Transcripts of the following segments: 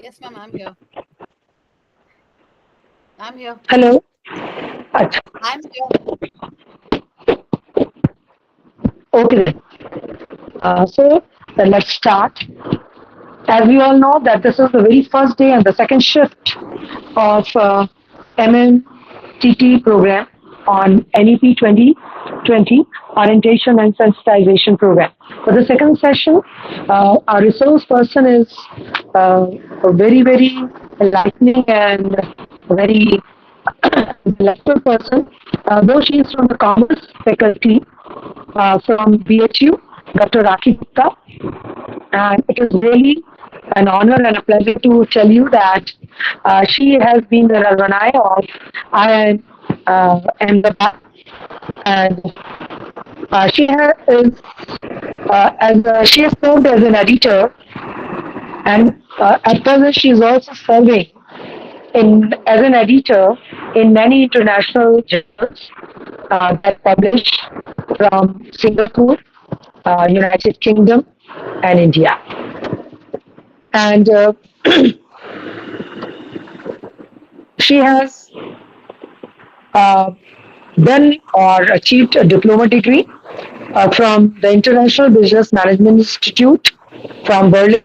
Yes, ma'am, I'm here. I'm here. Hello. Achha. I'm here. Okay. So let's start. As we all know that this is the very first day and the second shift of MMTT program on NEP 2020 orientation and sensitization program. For the second session, our resource person is a very enlightening and very intellectual person. Though she is from the commerce faculty from BHU, Dr. Rakhi Gupta, and it is really an honor and a pleasure to tell you that she has been the alumni of I am the and she has served as an editor, and at present she is also serving in as an editor in many international journals that publish from Singapore, United Kingdom, and India. And she has uh, done or achieved a diploma degree from the International Business Management Institute from Berlin,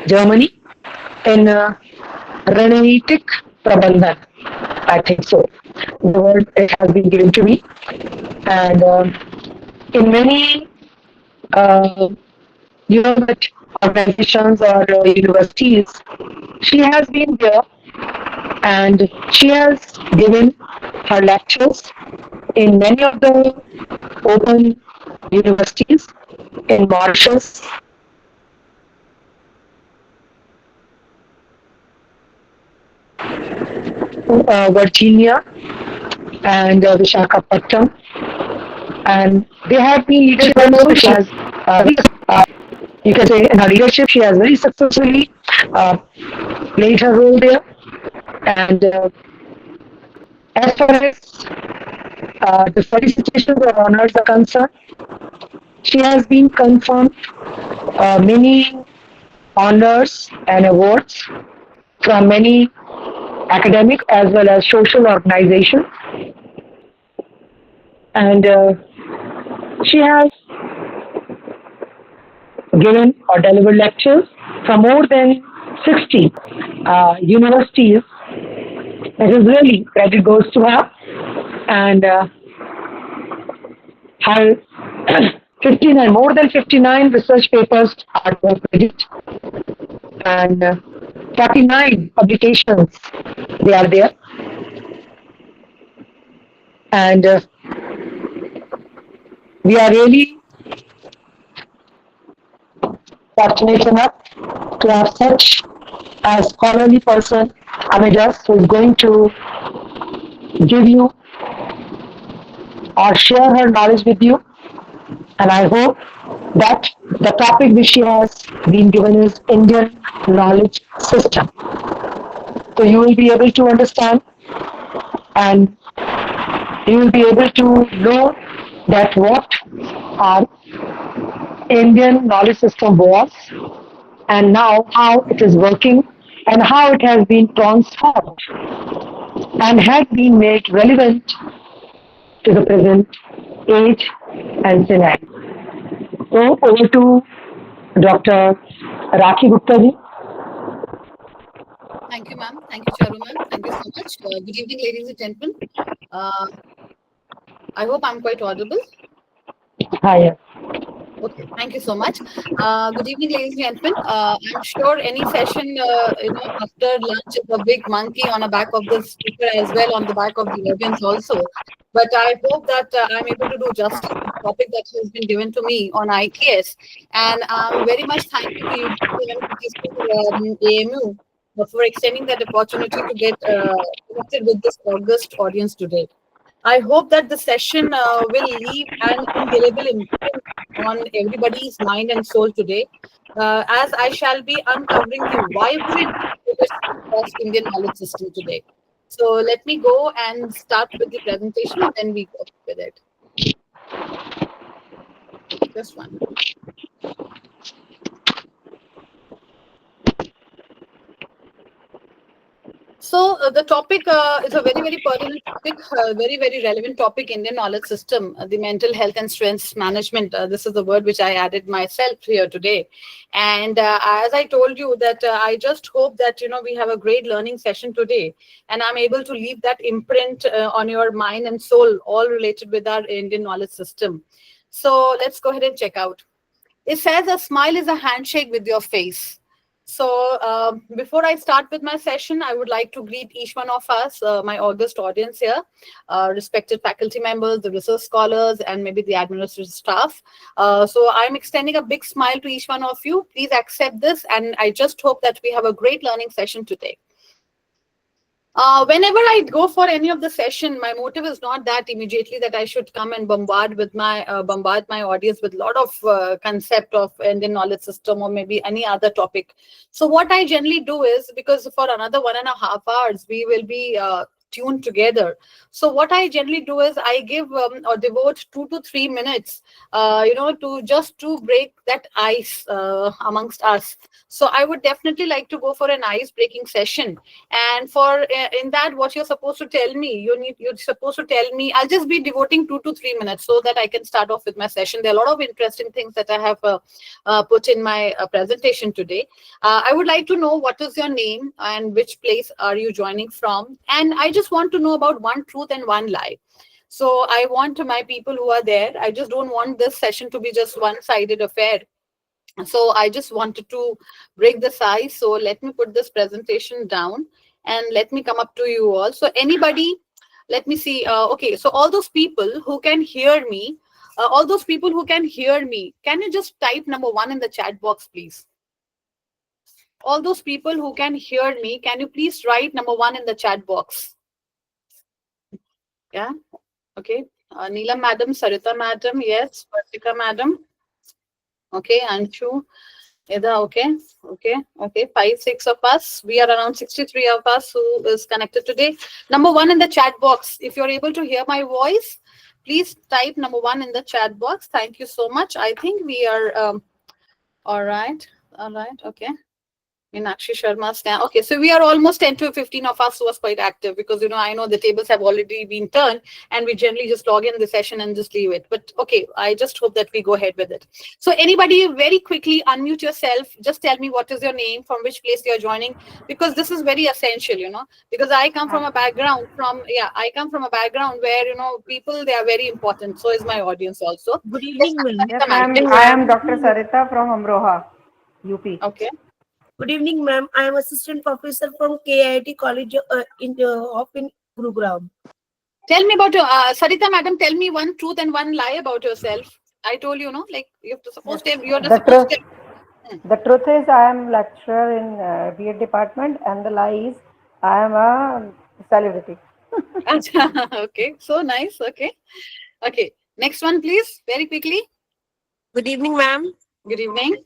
Germany, in Ranatic Prabandhan. I think so. The word it has been given to me, and in many uh, that organizations or universities, she has been there and she has given her lectures in many of the open universities in Mauritius, Virginia, and Vishakhapatnam, and they have been leadership also. She has, uh, you can say, in her leadership, she has very successfully uh, played her role there. And as far as the felicitations or honors are concerned, she has been confirmed many honors and awards from many academic as well as social organizations. And she has given or delivered lectures from more than 60 universities. It is really credit goes to her. And her 59, more than 59 research papers are to her credit, and 49 publications they are there. And we are really fortunate enough to have such a scholarly person amid us who is going to give you or share her knowledge with you. And I hope that the topic which she has been given is Indian knowledge system. So you will be able to understand and you will be able to know that what our Indian knowledge system was and now how it is working and how it has been transformed and had been made relevant to the present age and scenario. So over to Dr. Rakhi Gupta ji. Thank you, ma'am. Thank you, Charu, ma'am. Thank you so much. Good evening, ladies and gentlemen. Uh, I hope I'm quite audible. Hi. Okay, thank you so much. Good evening, ladies and gentlemen. I'm sure any session, after lunch is a big monkey on the back of the speaker as well, on the back of the audience also. But I hope that I'm able to do justice to the topic that has been given to me on IKS. And I'm very much thankful to you, AMU, for extending that opportunity to get connected with this august audience today. I hope that the session will leave an indelible imprint on everybody's mind and soul today, as I shall be uncovering the vibrant history of Indian knowledge system today. So let me go and start with the presentation, and then we go with it. Just one. So the topic is a very, very pertinent topic, very, very relevant topic, Indian knowledge system, the mental health and stress management. This is the word which I added myself here today. And as I told you that I just hope that, we have a great learning session today and I'm able to leave that imprint on your mind and soul, all related with our Indian knowledge system. So let's go ahead and check out. It says a smile is a handshake with your face. So, before I start with my session, I would like to greet each one of us, my august audience here, respected faculty members, the research scholars, and maybe the administrative staff. So, I'm extending a big smile to each one of you. Please accept this, and I just hope that we have a great learning session today. Whenever I go for any of the session, my motive is not that immediately that I should come and bombard my audience with a lot of concept of Indian knowledge system or maybe any other topic. So what I generally do is, because for another 1.5 hours we will be tuned together. So what I generally do is I give or devote 2 to 3 minutes, to break that ice amongst us. So I would definitely like to go for an ice breaking session, and for in that, what you're supposed to tell me, you're supposed to tell me. I'll just be devoting 2 to 3 minutes so that I can start off with my session. There are a lot of interesting things that I have put in my presentation today. I would like to know what is your name and which place are you joining from, and I just want to know about one truth and one lie. So I want my people who are there. I just don't want this session to be just one-sided affair. So I just wanted to break the ice. So let me put this presentation down and let me come up to you all. So anybody, let me see. Okay, so all those people who can hear me, can you just type number one in the chat box, please? All those people who can hear me, can you please write number one in the chat box? Yeah, okay. Neelam madam, Sarita madam, yes, Vartika madam. Okay, Anshu, Ida, okay, okay. 5, 6 of us. We are around 63 of us who is connected today. Number one in the chat box. If you're able to hear my voice, please type number one in the chat box. Thank you so much. I think we are all right. Okay. Meenakshi Sharma scan. Okay, so we are almost 10 to 15 of us who was quite active, because I know the tables have already been turned and we generally just log in the session and just leave it. But okay, I just hope that we go ahead with it. So anybody, very quickly unmute yourself. Just tell me what is your name, from which place you're joining, because this is very essential, because I come from a background where, people, they are very important. So is my audience also. Good evening, ma'am. Yes, ma'am. I am Dr. Sarita from Amroha, UP. Okay. Good evening, ma'am. I am assistant professor from KIT College in Gurugram. Tell me about your Sarita madam. Tell me one truth and one lie about yourself. I told you, like you're supposed to. You're supposed to. The truth is, I am lecturer in BEd department, and the lie is, I am a celebrity. Okay, so nice. Okay. Next one, please, very quickly. Good evening, ma'am. Good evening.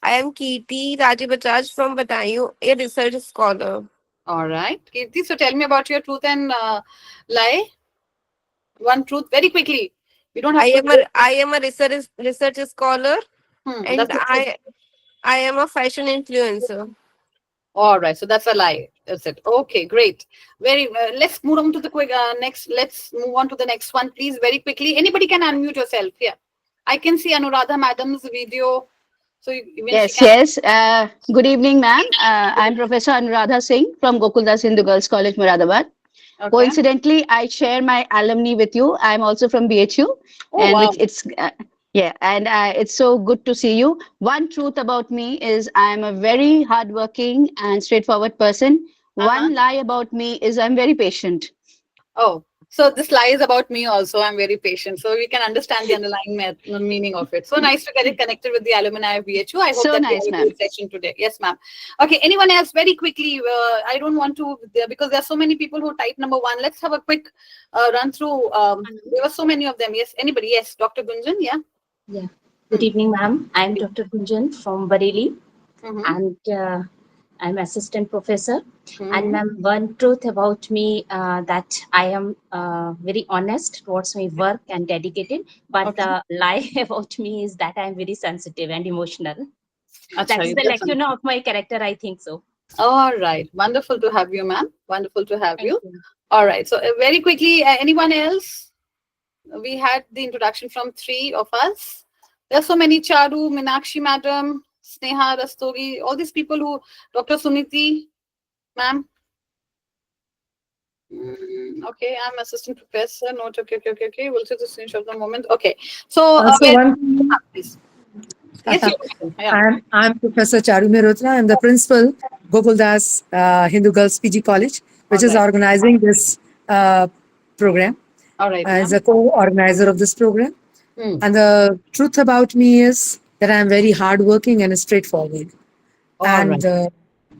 I am Kirti Rajibajaj from Batayu, a research scholar. All right, Kirti. So tell me about your truth and lie. One truth, very quickly. You don't have I am a research scholar, and I am a fashion influencer. All right, so that's a lie. That's it. Okay, great. Very. Let's move on to the quick next. Let's move on to the next one, please, very quickly. Anybody can unmute yourself. Yeah, I can see Anuradha madam's video. So Yes. Good evening, ma'am. I'm Professor Anuradha Singh from Gokuldas Hindu Girls College, Moradabad. Okay. Coincidentally, I share my alumni with you. I'm also from BHU, and wow. It's so good to see you. One truth about me is I'm a very hardworking and straightforward person. One lie about me is I'm very patient. Oh, so this lie is about me also. I'm very patient. So we can understand the underlying meaning of it. So nice to get it connected with the alumni of BHU. I hope so that nice, we have a good session today. Yes, ma'am. Okay, anyone else? Very quickly. I don't want to, because there are so many people who type number one. Let's have a quick run through. There were so many of them. Yes, anybody? Yes, Dr. Gunjan. Yeah. Yeah. Good evening, ma'am. I'm Dr. Gunjan from Bareilly, and I'm assistant professor. And ma'am, one truth about me that I am very honest towards my work and dedicated. But the lie about me is that I'm very sensitive and emotional. That is the lacuna of my character, I think so. All right. Wonderful to have you, ma'am. Wonderful to have Thank you. you. All right. So, very quickly, anyone else? We had the introduction from three of us. There are so many: Charu, Minakshi madam, Sneha Rastogi, all these people who, Dr. Suniti, ma'am. Okay, I'm assistant professor. Note, okay. We'll see the finish of the moment. Okay. So, So one thing, please. Yes, you can. Yeah. I'm Professor Charu Mehrotra. I'm the principal, Gokuldas Hindu Girls PG College, which All is right. organizing this program All right, as ma'am. a co-organizer of this program. And the truth about me is that I'm very hardworking and straightforward. All And right. the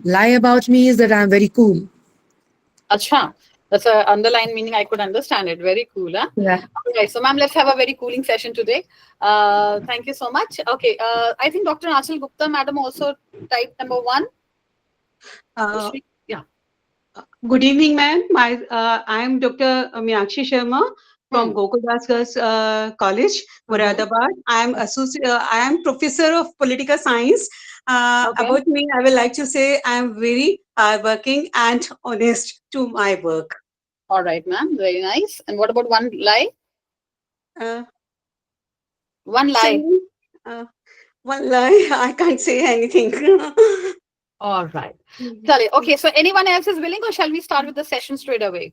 lie about me is that I'm very cool. Acha. That's a underline meaning I could understand it. Very cool, huh? Yeah. Okay, so ma'am, let's have a very cooling session today. Thank you so much. Okay, I think Dr. Rakhi Gupta, madam, also type number 1. Uh, Yeah. Good evening, ma'am. I am Dr. Meenakshi Sharma from Gokuldas Girls College, Moradabad. I am professor of political science. Okay. About me, I would like to say I am very hardworking and honest to my work. All right, ma'am. Very nice. And what about one lie? Uh, One lie. Sorry, uh, one lie. I can't say anything. All right. Chale. Okay, so anyone else is willing, or shall we start with the session straight away?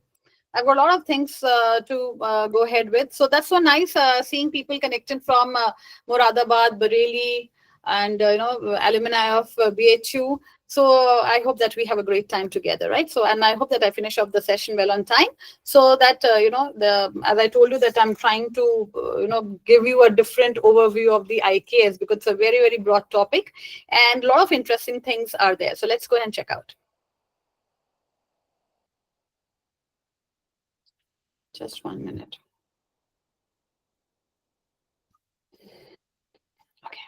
I've got a lot of things to go ahead with. So that's so nice seeing people connected from Moradabad, Bareilly, and alumni of BHU. So I hope that we have a great time together, right? So, and I hope that I finish up the session well on time, so that as I told you, that I'm trying to give you a different overview of the IKS, because it's a very, very broad topic, and a lot of interesting things are there. So let's go ahead and check out. Just 1 minute. Okay.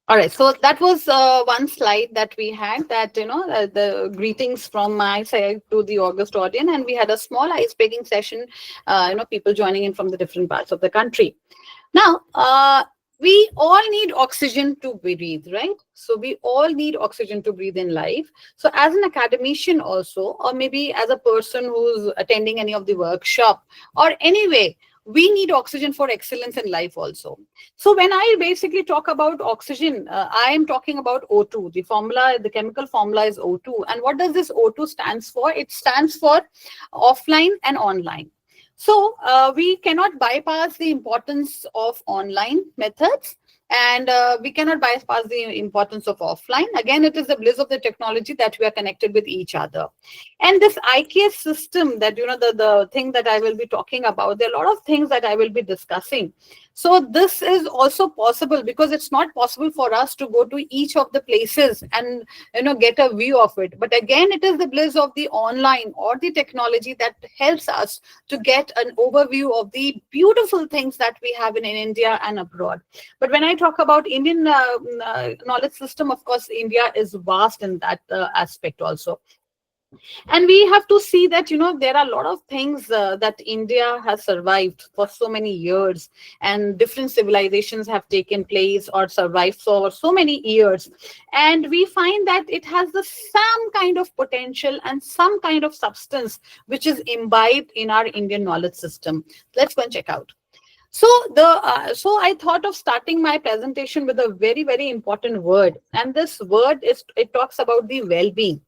All right. So that was one slide that we had, that, the greetings from my side to the August audience. And we had a small ice breaking session, people joining in from the different parts of the country. Now, we all need oxygen to breathe, right? So we all need oxygen to breathe in life. So as an academician also, or maybe as a person who's attending any of the workshop, or anyway, we need oxygen for excellence in life also. So when I basically talk about oxygen, I am talking about O2. The formula, the chemical formula is O2. And what does this O2 stands for? It stands for offline and online. So we cannot bypass the importance of online methods, and we cannot bypass the importance of offline. Again, it is the bliss of the technology that we are connected with each other. And this IKS system, that, the thing that I will be talking about, there are a lot of things that I will be discussing. So this is also possible, because it's not possible for us to go to each of the places and get a view of it. But again, it is the bliss of the online or the technology that helps us to get an overview of the beautiful things that we have in India and abroad. But when I talk about Indian knowledge system, of course, India is vast in that aspect also. And we have to see that, there are a lot of things that India has survived for so many years, and different civilizations have taken place or survived for so many years. And we find that it has some kind of potential and some kind of substance which is imbibed in our Indian knowledge system. Let's go and check out. So so I thought of starting my presentation with a very, very important word, and this word it talks about the well-being.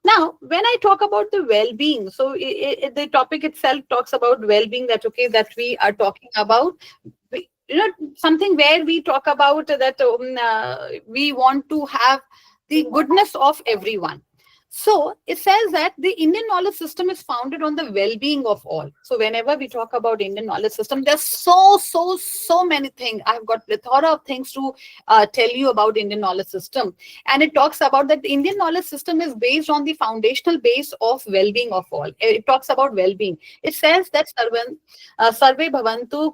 Now, when I talk about the well-being, so the topic itself talks about well-being. That okay, that we are talking about, something where we talk about that we want to have the goodness of everyone. So it says that the Indian knowledge system is founded on the well-being of all. So whenever we talk about Indian knowledge system, there's so many things. I've got a plethora of things to tell you about Indian knowledge system. And it talks about that the Indian knowledge system is based on the foundational base of well-being of all. It talks about well-being. It says that sarve bhavantu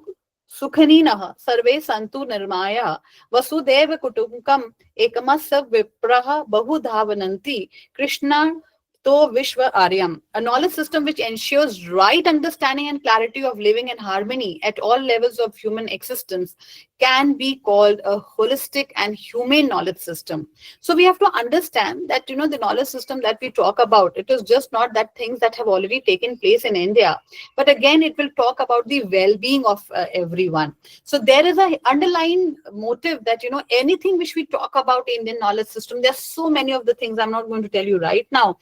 सुखनीनः सर्वे सन्तु निर्मायः वसुदेव कुटुम्बकम् एकमस्य विप्रः बहुधा वदन्ति Krishna To Vishwa Aryam, a knowledge system which ensures right understanding and clarity of living in harmony at all levels of human existence, can be called a holistic and humane knowledge system. So we have to understand that, the knowledge system that we talk about, it is just not that things that have already taken place in India, but again, it will talk about the well-being of everyone. So there is a underlying motive that, anything which we talk about Indian knowledge system, there's so many of the things I'm not going to tell you right now,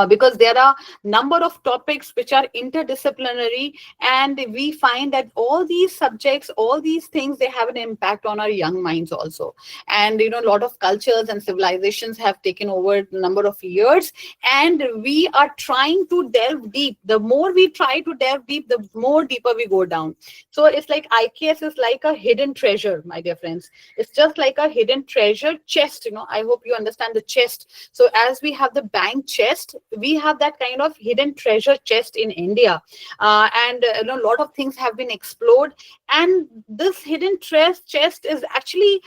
because there are number of topics which are interdisciplinary, and we find that all these subjects, all these things, they have an impact on our young minds also. And a lot of cultures and civilizations have taken over a number of years, and we are trying to delve deep. The more we try to delve deep, the more deeper we go down. So it's like IKS is like a hidden treasure, my dear friends. It's just like a hidden treasure chest. I hope you understand the chest. So as we have the bank chest, we have that kind of hidden treasure chest in India, and a lot of things have been explored, and this hidden chest is actually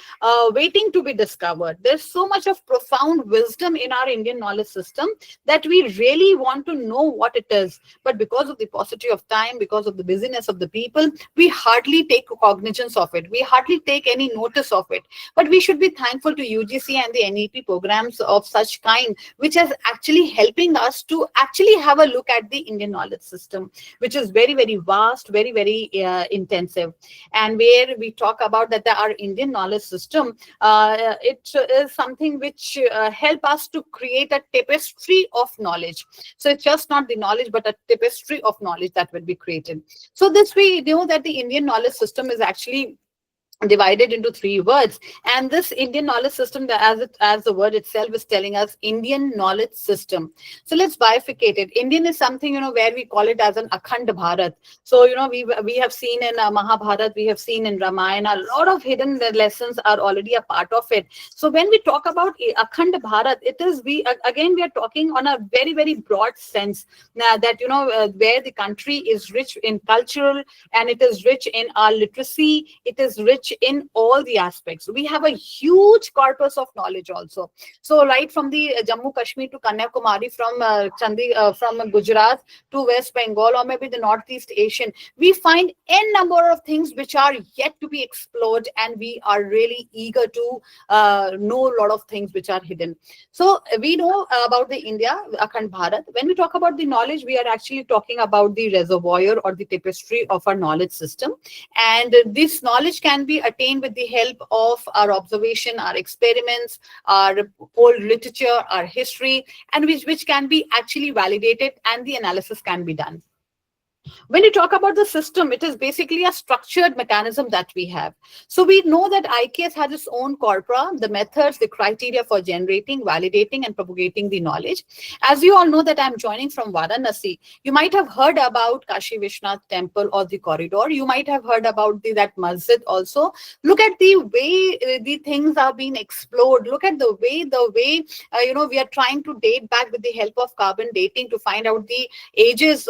waiting to be discovered. There's so much of profound wisdom in our Indian knowledge system that we really want to know what it is, but because of the paucity of time, because of the busyness of the people, we hardly take cognizance of it, we hardly take any notice of it. But we should be thankful to UGC and the NEP programs of such kind, which has actually helping us to actually have a look at the Indian knowledge system, which is very, very vast, very, very intensive. And where we talk about that our Indian knowledge system, it is something which help us to create a tapestry of knowledge. So it's just not the knowledge, but a tapestry of knowledge that will be created. So this we know that the Indian knowledge system is actually divided into three words, and this Indian knowledge system, as the word itself is telling us, Indian knowledge system. So let's bifurcate it. Indian is something, where we call it as an Akhand Bharat. So we have seen in Mahabharat, we have seen in Ramayana, a lot of hidden lessons are already a part of it. So when we talk about Akhand Bharat, it is we are talking on a very, very broad sense, that where the country is rich in cultural, and it is rich in our literacy, it is rich in all the aspects. We have a huge corpus of knowledge also. So right from the Jammu Kashmir to Kanyakumari, from Gujarat to West Bengal, or maybe the Northeast Asian, we find n number of things which are yet to be explored, and we are really eager to know a lot of things which are hidden. So we know about the India Akhand Bharat. When we talk about the knowledge, we are actually talking about the reservoir or the tapestry of our knowledge system, and this knowledge can be attained with the help of our observation, our experiments, our old literature, our history, and which can be actually validated, and the analysis can be done. When you talk about the system, it is basically a structured mechanism that we have. So we know that IKS has its own corpora, the methods, the criteria for generating, validating, and propagating the knowledge. As you all know that I'm joining from Varanasi, you might have heard about Kashi Vishwanath temple or the corridor. You might have heard about that masjid also. Look at the way the things are being explored. Look at the way we are trying to date back with the help of carbon dating to find out the ages,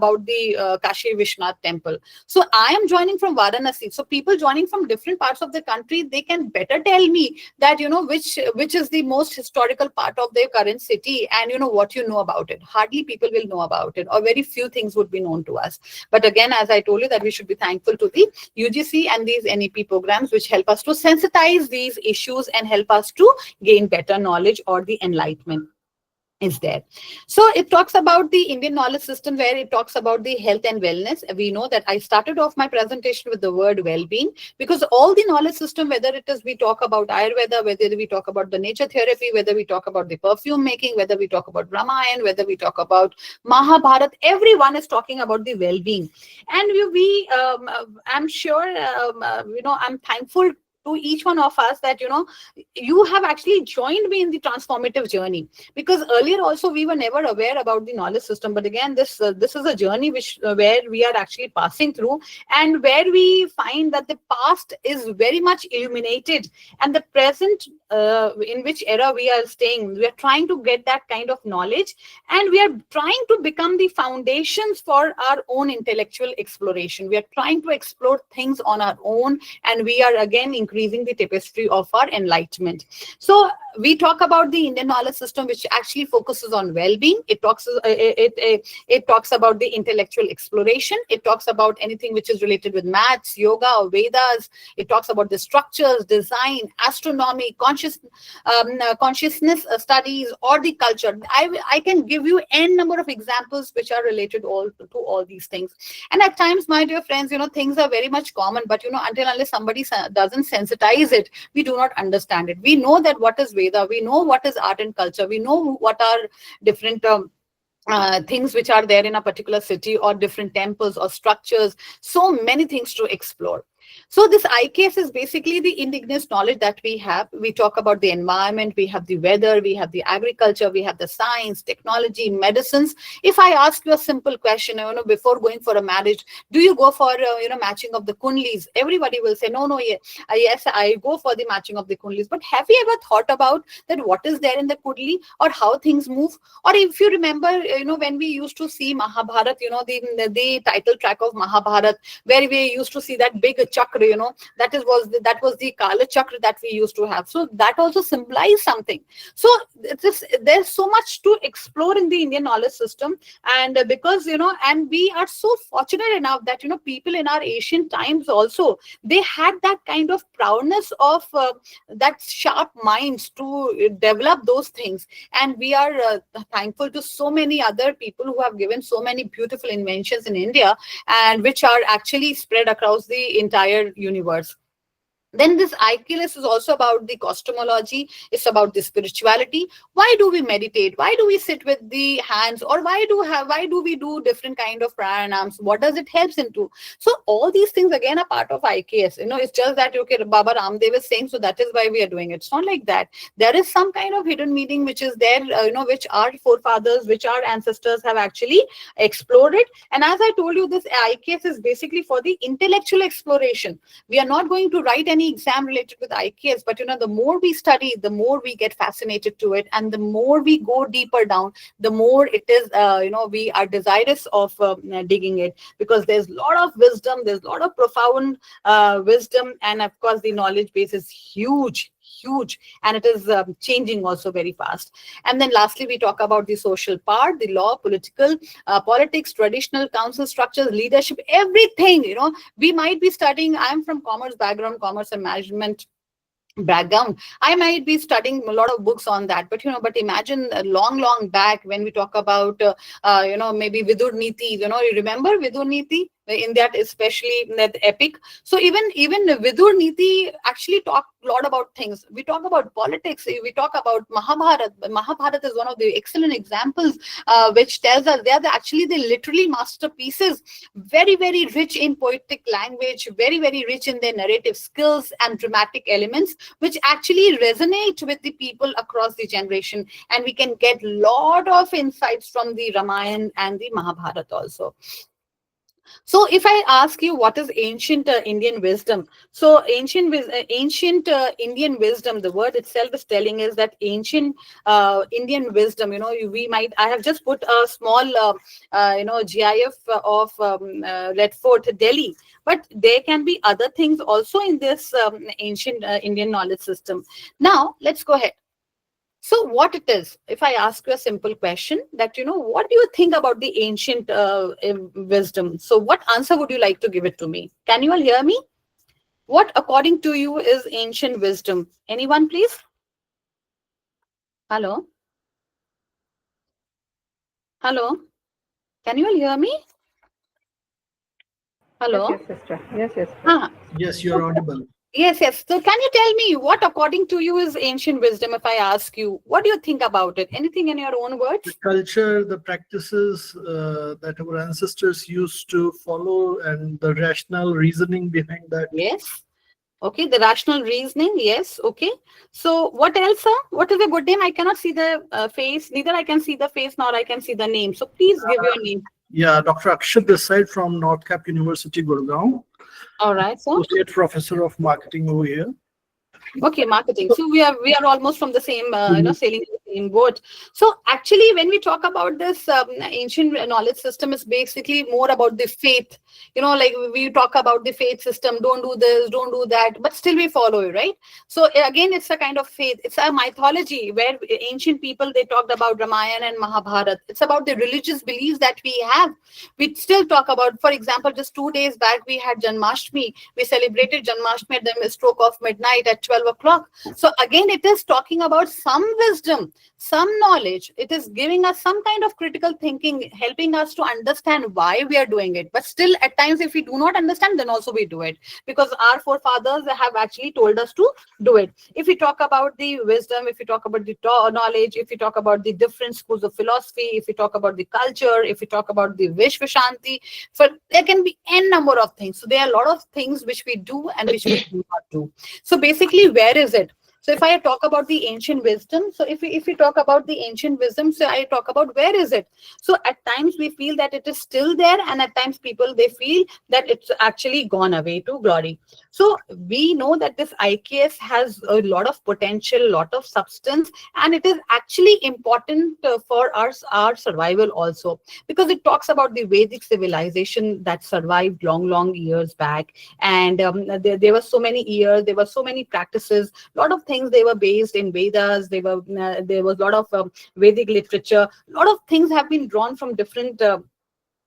about the Kashi Vishwanath temple. So I am joining from Varanasi. So people joining from different parts of the country, they can better tell me that, which is the most historical part of their current city, and what you know about it. Hardly people will know about it, or very few things would be known to us. But again, as I told you, that we should be thankful to the UGC and these NEP programs, which help us to sensitize these issues and help us to gain better knowledge, or the enlightenment is there. So it talks about the Indian knowledge system, where it talks about the health and wellness. We know that I started off my presentation with the word well-being, because all the knowledge system, whether it is we talk about Ayurveda, whether we talk about the nature therapy, whether we talk about the perfume making, whether we talk about Ramayana, whether we talk about Mahabharat, everyone is talking about the well-being. And I'm sure, I'm thankful to each one of us that you have actually joined me in the transformative journey, because earlier also we were never aware about the knowledge system. But again, this is a journey where we are actually passing through, and where we find that the past is very much illuminated, and the present in which era we are staying. We are trying to get that kind of knowledge, and we are trying to become the foundations for our own intellectual exploration. We are trying to explore things on our own, and we are again increasing the tapestry of our enlightenment. So we talk about the Indian knowledge system, which actually focuses on well-being. It talks about the intellectual exploration. It talks about anything which is related with maths, yoga, or Vedas. It talks about the structures, design, astronomy, consciousness studies, or the culture. I can give you n number of examples which are related to all these things. And at times, my dear friends, things are very much common, but until unless somebody doesn't sensitize it, we do not understand it. We know that what is Veda, we know what is art and culture, we know what are different things which are there in a particular city, or different temples or structures, so many things to explore. So this IKS is basically the indigenous knowledge that we have. We talk about the environment, we have the weather, we have the agriculture, we have the science, technology, medicines. If I ask you a simple question, before going for a marriage, do you go for matching of the kundlis? Everybody will say no, yes, I go for the matching of the kundlis. But have you ever thought about that what is there in the kundli, or how things move? Or if you remember, when we used to see Mahabharat, the title track of Mahabharat, where we used to see that big chakra, that was the Kala chakra that we used to have. So that also symbolizes something. So there's so much to explore in the Indian knowledge system, and because and we are so fortunate enough that people in our ancient times also, they had that kind of proudness of that sharp minds to develop those things. And we are thankful to so many other people who have given so many beautiful inventions in India, and which are actually spread across the entire universe. Then this IKS is also about the cosmology. It's about the spirituality. Why do we meditate? Why do we sit with the hands? Or why do we do different kind of pranayams? What does it help into? So all these things again are part of IKS. It's just that okay, Baba Ramdev is saying, so that is why we are doing it. It's not like that. There is some kind of hidden meaning which is there, which our forefathers, which our ancestors have actually explored it. And as I told you, this IKS is basically for the intellectual exploration. We are not going to write any exam related with IKS, but the more we study, the more we get fascinated to it, and the more we go deeper down, the more it is we are desirous of digging it, because there's a lot of wisdom, there's a lot of profound wisdom, and of course the knowledge base is huge, and it is changing also very fast. And then lastly, we talk about the social part, the law, politics, traditional council structures, leadership, everything. We might be studying, I'm from commerce background, commerce and management background. I might be studying a lot of books on that, but imagine long back when we talk about maybe Vidur Niti. You remember Vidur Niti? In that, especially that epic. So even Vidur Niti actually talk a lot about things. We talk about politics, we talk about Mahabharat. Mahabharat is one of the excellent examples which tells us they are actually the literally masterpieces, very rich in poetic language, very rich in their narrative skills and dramatic elements, which actually resonate with the people across the generation. And we can get a lot of insights from the Ramayana and the Mahabharata also. So if I ask you what is ancient Indian wisdom, so ancient Indian wisdom, the word itself is telling us that ancient Indian wisdom, I have just put a small GIF of Red Fort, Delhi, but there can be other things also in this ancient Indian knowledge system. Now let's go ahead. So what it is, if I ask you a simple question that, what do you think about the ancient wisdom? So what answer would you like to give it to me? Can you all hear me? What according to you is ancient wisdom? Anyone, please? Hello? Hello? Can you all hear me? Hello? Yes, sister. Yes. Yes, you're audible. Yes. So can you tell me what according to you is ancient wisdom? If I ask you, what do you think about it? Anything in your own words? The culture, the practices that our ancestors used to follow, and the rational reasoning behind that. Yes. Okay, the rational reasoning. Yes. Okay. So what else, sir? What is a good name? I cannot see the face. Neither I can see the face nor I can see the name. So please give your name. Yeah, Dr. Akshat Desai from North Cap University, Gurgaon. All right, sir. Associate Professor of Marketing over here. Okay, marketing. So we are almost from the same, sailing in the same boat. So actually, when we talk about this ancient knowledge system, is basically more about the faith. Like we talk about the faith system. Don't do this, don't do that, but still we follow it, right? So again, it's a kind of faith. It's a mythology where ancient people, they talked about Ramayana and Mahabharata. It's about the religious beliefs that we have. We still talk about, for example, just 2 days back we had Janmashtami. We celebrated Janmashtami at the stroke of midnight at 12 o'clock. So again, it is talking about some wisdom, some knowledge. It is giving us some kind of critical thinking, helping us to understand why we are doing it. But still, at times, if we do not understand, then also we do it, because our forefathers have actually told us to do it. If we talk about the wisdom, if we talk about the knowledge, if we talk about the different schools of philosophy, if we talk about the culture, if we talk about the wish for Shanti, so there can be n number of things. So there are a lot of things which we do and which we do not do. So basically, where is it? So if I talk about the ancient wisdom, so if we talk about the ancient wisdom, so I talk about where is it? So at times we feel that it is still there, and at times people, they feel that it's actually gone away to glory. So we know that this IKS has a lot of potential, lot of substance, and it is actually important for our survival also, because it talks about the Vedic civilization that survived long years back, and there were so many years, there were so many practices, lot of things, they were based in Vedas. There was a lot of Vedic literature. A lot of things have been drawn from different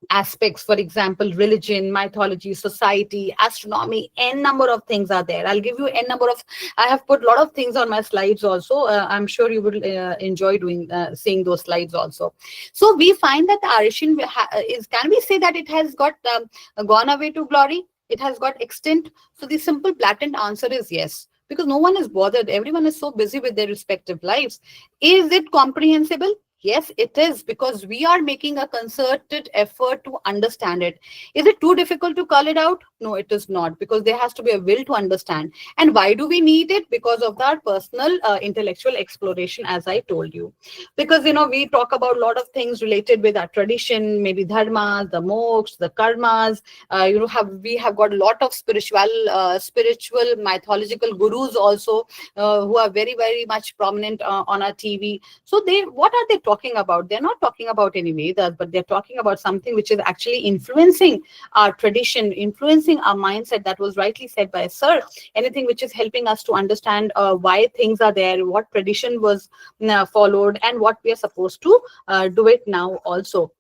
aspects. For example, religion, mythology, society, astronomy, n number of things are there. I'll give you n number of, I have put a lot of things on my slides also. I'm sure you will enjoy seeing those slides also. So we find that the Arishan can we say that it has got gone away to glory? It has got extinct? So the simple blatant answer is yes, because no one is bothered. Everyone is so busy with their respective lives. Is it comprehensible? Yes, it is, because we are making a concerted effort to understand it. Is it too difficult to call it out? No, it is not, because there has to be a will to understand. And why do we need it? Because of our personal intellectual exploration, as I told you. Because, we talk about a lot of things related with our tradition, maybe dharmas, the moksha, the karmas. We have got a lot of spiritual mythological gurus also, who are very, very much prominent on our TV. So what are they talking about? They're not talking about any Vedas, but they're talking about something which is actually influencing our tradition, influencing our mindset. That was rightly said by Sir. Anything which is helping us to understand why things are there, what tradition was followed, and what we are supposed to do it now also.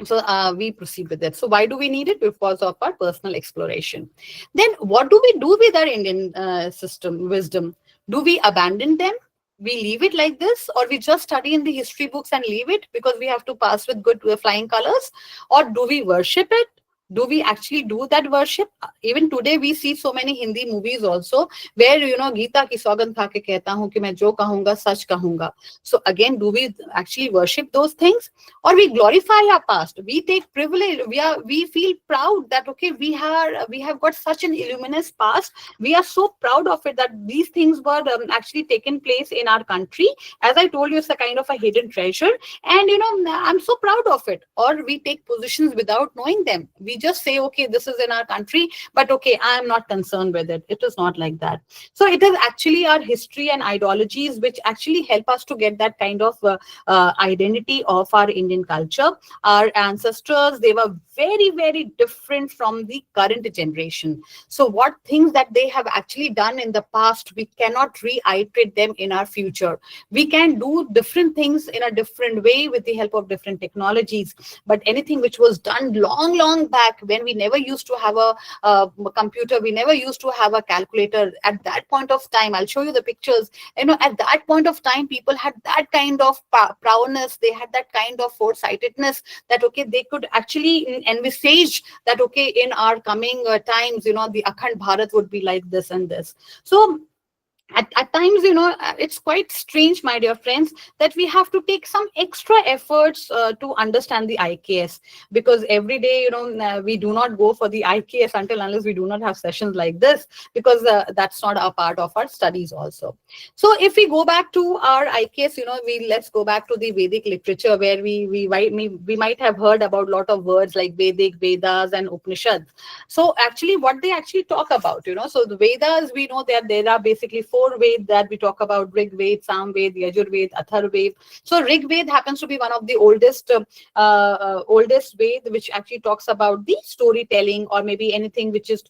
So we proceed with it. So why do we need it? Because of our personal exploration. Then what do we do with our Indian system wisdom? Do we abandon them? We leave it like this, or we just study in the history books and leave it because we have to pass with good flying colors? Or do we worship it? Do we actually do that worship? Even today we see so many Hindi movies also where Gita ki saugand kha ke kehta hu ki main jo kahunga sach kahunga. So again, do we actually worship those things, or we glorify our past? We take privilege. We feel proud that okay, we have got such an illuminous past. We are so proud of it that these things were actually taken place in our country. As I told you, it's a kind of a hidden treasure, and I'm so proud of it. Or we take positions without knowing them. We just say, okay, this is in our country, but okay, I am not concerned with it. It is not like that. So it is actually our history and ideologies which actually help us to get that kind of identity of our Indian culture. Our ancestors, they were very, very different from the current generation. So what things that they have actually done in the past, we cannot reiterate them in our future. We can do different things in a different way with the help of different technologies, but anything which was done long back, when we never used to have a computer, we never used to have a calculator. At that point of time, I'll show you the pictures. At that point of time, people had that kind of prowess. They had that kind of foresightedness that okay, they could actually envisage that okay, in our coming times, the Akhand Bharat would be like this and this. So at times, it's quite strange, my dear friends, that we have to take some extra efforts to understand the IKS, because every day, we do not go for the IKS unless we do not have sessions like this, because that's not a part of our studies also. So if we go back to our IKS, let's go back to the Vedic literature, where we might have heard about a lot of words like Vedic, Vedas, and Upanishads. So actually, what they actually talk about, so the Vedas, we know that there are basically 4 four Ved that we talk about: Rig Ved, Sam Ved, Yajur Ved, Athar Ved. So Rig Ved happens to be one of the oldest Ved, which actually talks about the storytelling, or maybe anything which is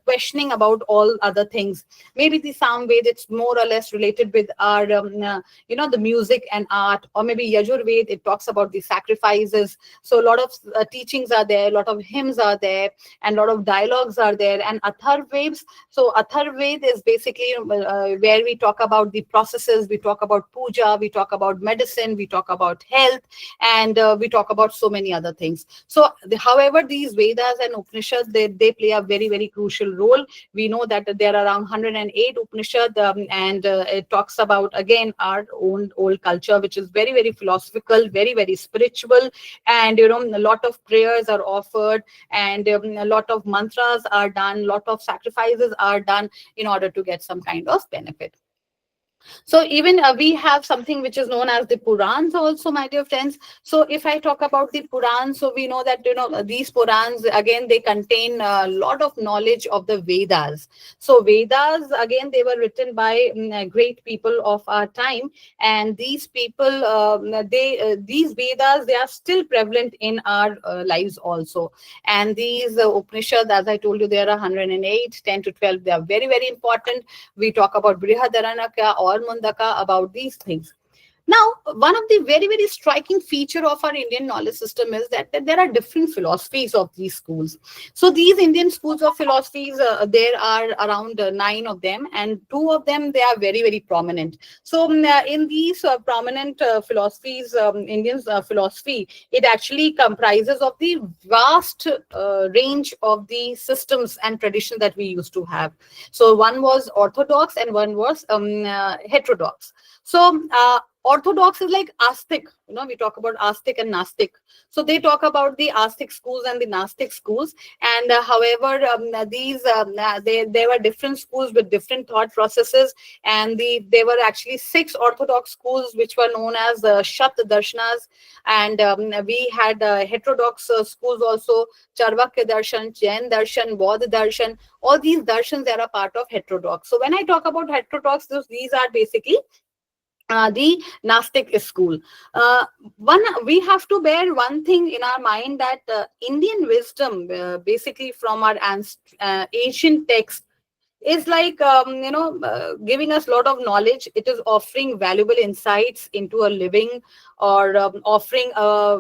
questioning about all other things. Maybe the Sam Ved, it's more or less related with our the music and art. Or maybe Yajur Ved, it talks about the sacrifices. So a lot of teachings are there, a lot of hymns are there, and a lot of dialogues are there. And Athar Veds, so Athar Ved is basically where we talk about the processes, we talk about puja, we talk about medicine, we talk about health, and we talk about so many other things. So however, these Vedas and Upanishads, they play a very, very crucial role. We know that there are around 108 Upanishads, and it talks about, again, our own old culture, which is very, very philosophical, very, very spiritual. And a lot of prayers are offered, and a lot of mantras are done, a lot of sacrifices are done in order to get some kind of benefit. So even we have something which is known as the Purans also, my dear friends. So if I talk about the Purans, so we know that these Purans, again, they contain a lot of knowledge of the Vedas. So Vedas, again, they were written by great people of our time, and these people, these Vedas, they are still prevalent in our lives also. And these Upanishads, as I told you, there are 108, 10 to 12. They are very, very important. We talk about Brihadaranyaka or Mundaka, about these things. Now, one of the very, very striking feature of our Indian knowledge system is that there are different philosophies of these schools. So these Indian schools of philosophies, there are around 9 of them, and 2 of them, they are very, very prominent. So in these prominent philosophies, Indian philosophy, it actually comprises of the vast range of the systems and traditions that we used to have. So one was orthodox and one was heterodox. So orthodox is like Astic. We talk about Astic and Nastic. So they talk about the Astic schools and the Nastic schools. And however, there were different schools with different thought processes. And there were actually 6 orthodox schools which were known as Shat Darshanas. And we had heterodox schools also: Charvakya Darshan, Jain Darshan, Bodh Darshan. All these darshans, they are a part of heterodox. So when I talk about heterodox, these are basically the Gnostic school. We have to bear one thing in our mind, that Indian wisdom, basically from our ancient texts, is like giving us a lot of knowledge. It is offering valuable insights into a living, or offering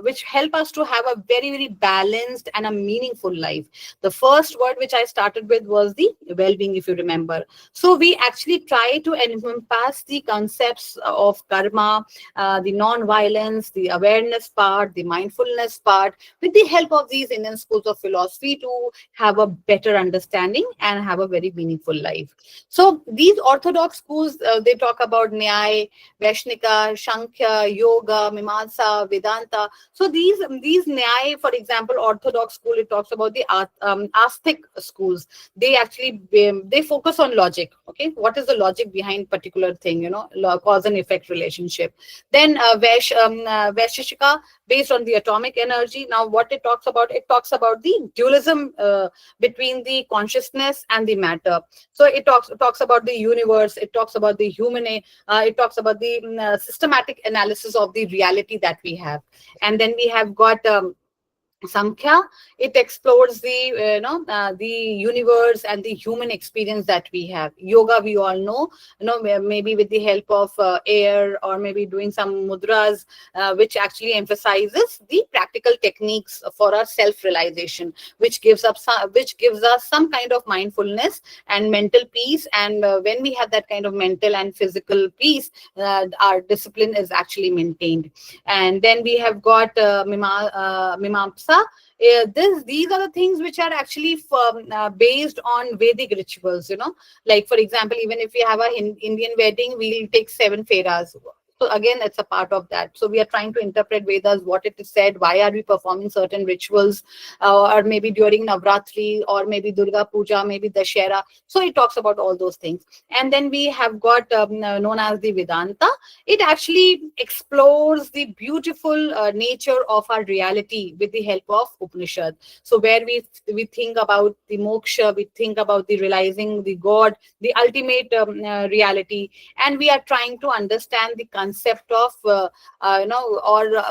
which help us to have a very, very balanced and a meaningful life. The first word which I started with was the well-being, if you remember. So we actually try to encompass the concepts of karma, the non-violence, the awareness part, the mindfulness part, with the help of these Indian schools of philosophy, to have a better understanding and have a very meaningful life. So these orthodox schools, they talk about Nyaya, Vaishnika, Shankhya, Yoga, Mimamsa, Vedanta. So these Nyaya, for example, orthodox school, it talks about the Astic schools. They actually they focus on logic. Okay, what is the logic behind particular thing? Cause and effect relationship. Then Vaisheshika, based on the atomic energy. Now, what it talks about the dualism between the consciousness and the matter. So it talks about the universe. It talks about the human. It talks about the systematic analysis of the reality that we have. And then we have got Samkhya. It explores the universe and the human experience that we have. Yoga, we all know, maybe with the help of air, or maybe doing some mudras, which actually emphasizes the practical techniques for our self-realization, which gives us some kind of mindfulness and mental peace. And when we have that kind of mental and physical peace, our discipline is actually maintained. And then we have got Mimamsa. These are the things which are actually based on Vedic rituals. Like, for example, even if we have a Indian wedding, we'll take 7 feras. So again, it's a part of that. So we are trying to interpret Vedas, what it is said, why are we performing certain rituals, or maybe during Navratri, or maybe Durga Puja, maybe Dashera. So it talks about all those things. And then we have got known as the Vedanta. It actually explores the beautiful nature of our reality with the help of Upanishad. So where we think about the moksha, we think about the realizing the God, the ultimate reality, and we are trying to understand the concept of or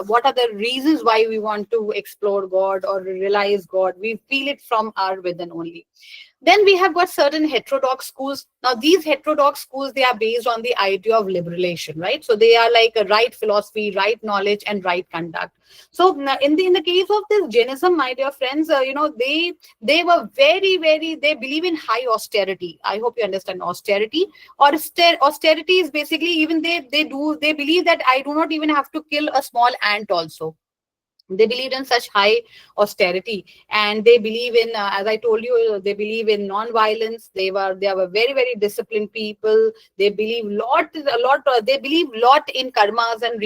what are the reasons why we want to explore God or realize God. We feel it from our within only. Then we have got certain heterodox schools. Now, these heterodox schools, they are based on the idea of liberation, right? So they are like a right philosophy, right knowledge, and right conduct. So in the case of this Jainism, my dear friends, they were they believe in high austerity. I hope you understand austerity. Or austerity is basically, even they believe that I do not even have to kill a small ant also. They believed in such high austerity, and they believe in, as I told you, they believe in non-violence. They were very, very disciplined people. They believe they believe lot in karmas and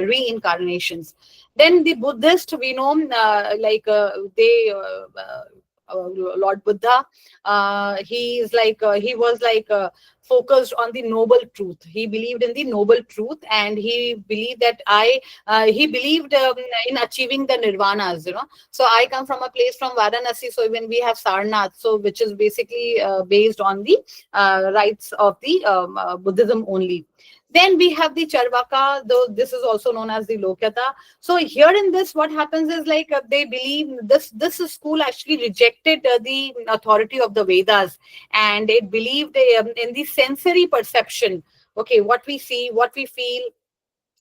reincarnations. Then the Buddhist, we know, Lord Buddha, he was focused on the noble truth. He believed in the noble truth, and he believed that he believed in achieving the nirvanas. So I come from a place from Varanasi. So when we have Sarnath, so which is basically based on the rites of the Buddhism only. Then we have the Charvaka, though this is also known as the Lokyata. So here in this, what happens is they believe this school actually rejected the authority of the Vedas, and it believed in the sensory perception. Okay, what we see, what we feel,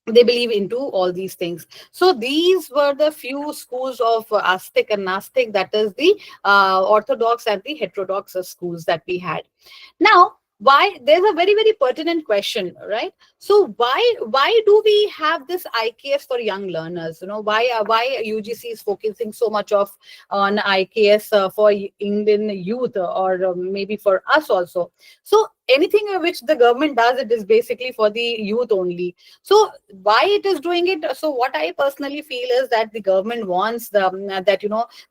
they believe into all these things. So these were the few schools of Astic and Nastic, that is the orthodox and the heterodox schools that we had. Now, why, there's a very, very pertinent question, right? So why do we have this IKS for young learners? Why UGC is focusing so much on IKS for Indian youth, or maybe for us also. So anything which the government does, it is basically for the youth only. So why it is doing it? So what I personally feel is that the government wants the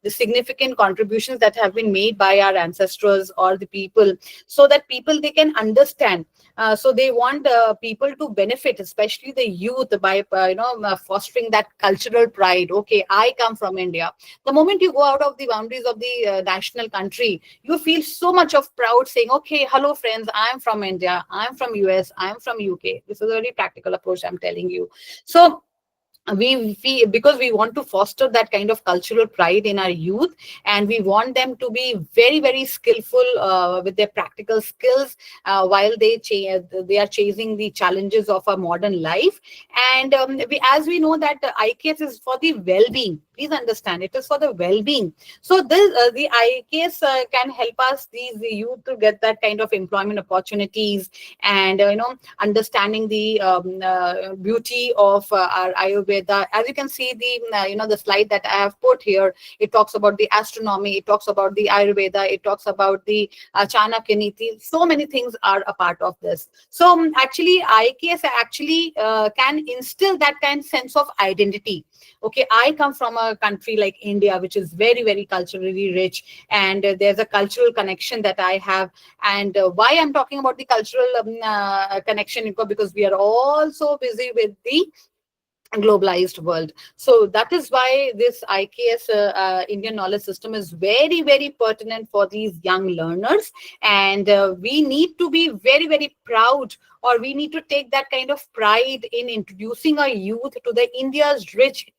significant contributions that have been made by our ancestors or the people, so that people, they can understand. So they want people to benefit, especially the youth, by fostering that cultural pride. Okay, I come from India. The moment you go out of the boundaries of the national country, you feel so much of proud, saying, okay, hello friends, I'm from India, I'm from US, I'm from UK. This is a very practical approach I'm telling you. So we feel, because we want to foster that kind of cultural pride in our youth, and we want them to be very, very skillful with their practical skills while they are chasing the challenges of a modern life. And as we know that IKS is for the well-being. Please understand, it is for the well-being. So the IKS can help us, the youth, to get that kind of employment opportunities, and understanding the beauty of our Ayurveda. As you can see, the slide that I have put here, it talks about the astronomy, it talks about the Ayurveda, it talks about the Chanakya Niti. So many things are a part of this. So actually, IKS actually can instill that kind of sense of identity. Okay, I come from a country like India, which is very, very culturally rich, and there's a cultural connection that I have. And why I'm talking about the cultural connection, because we are all so busy with the globalized world. So that is why this IKS Indian knowledge system is very, very pertinent for these young learners. And we need to be very, very proud, or we need to take that kind of pride in introducing our youth to the India's rich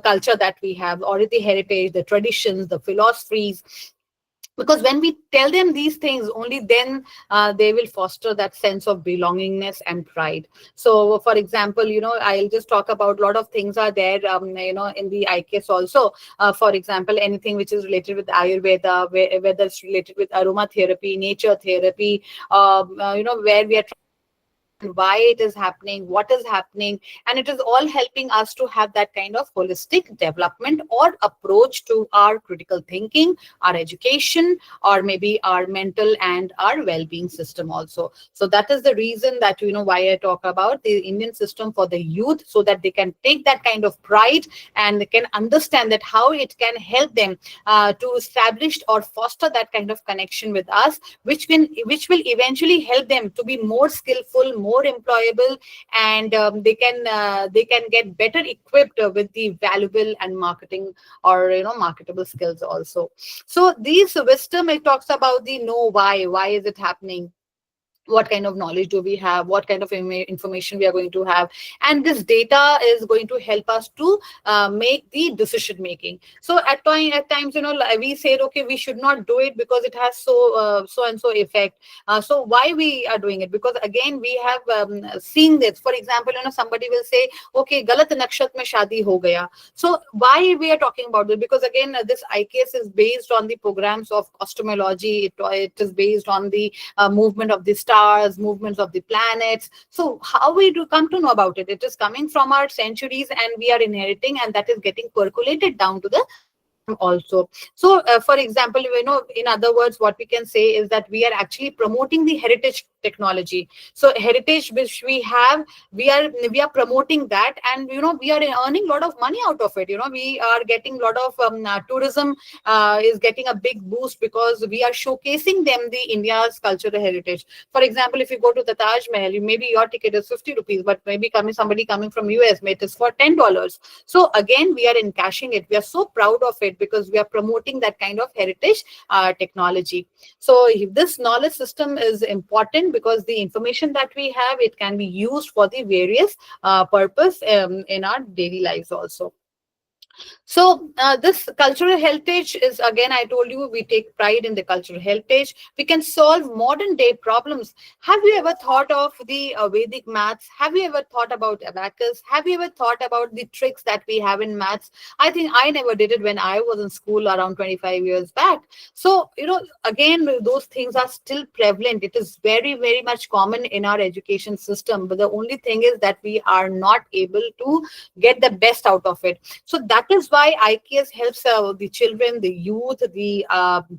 culture that we have, or the heritage, the traditions, the philosophies. Because when we tell them these things, only then they will foster that sense of belongingness and pride. So for example, I'll just talk about, a lot of things are there in the IKS also. For example, anything which is related with Ayurveda, whether it's related with aromatherapy, nature therapy, where we are why it is happening, what is happening, and it is all helping us to have that kind of holistic development or approach to our critical thinking, our education, or maybe our mental and our well-being system also. So that is the reason that, why I talk about the Indian system for the youth, so that they can take that kind of pride and they can understand that how it can help them to establish or foster that kind of connection with us, which will eventually help them to be more skillful, more employable, and they can get better equipped with the valuable and marketing or marketable skills also. So these wisdom, it talks about the know why is it happening, what kind of knowledge do we have, what kind of information we are going to have, and this data is going to help us to make the decision making. So at times, like we said, okay, we should not do it because it has so and so effect. So why we are doing it? Because again, we have seen this. For example, somebody will say, okay, galat nakshat mein shadi ho gaya. So why we are talking about this? Because again, this IKS is based on the programs of cosmology. It is based on the movement of the stars, movements of the planets. So how we do come to know about it? It is coming from our centuries, and we are inheriting, and that is getting percolated down to the also. So for example, in other words, what we can say is that we are actually promoting the heritage technology. So heritage which we have, we are promoting that, and we are earning a lot of money out of it. We are getting a lot of tourism is getting a big boost because we are showcasing them the India's cultural heritage. For example, if you go to the Taj Mahal, maybe your ticket is 50 rupees, but maybe somebody coming from US, it is for $10. So again, we are encashing it. We are so proud of it because we are promoting that kind of heritage technology. So this knowledge system is important because the information that we have, it can be used for the various purpose in our daily lives also. So this cultural heritage is, again, I told you, we take pride in the cultural heritage. We can solve modern day problems. Have you ever thought of the Vedic maths? Have you ever thought about abacus? Have you ever thought about the tricks that we have in maths? I think I never did it when I was in school around 25 years back. So, again, those things are still prevalent. It is very, very much common in our education system. But the only thing is that we are not able to get the best out of it. So that is why IKS helps the children, the youth, the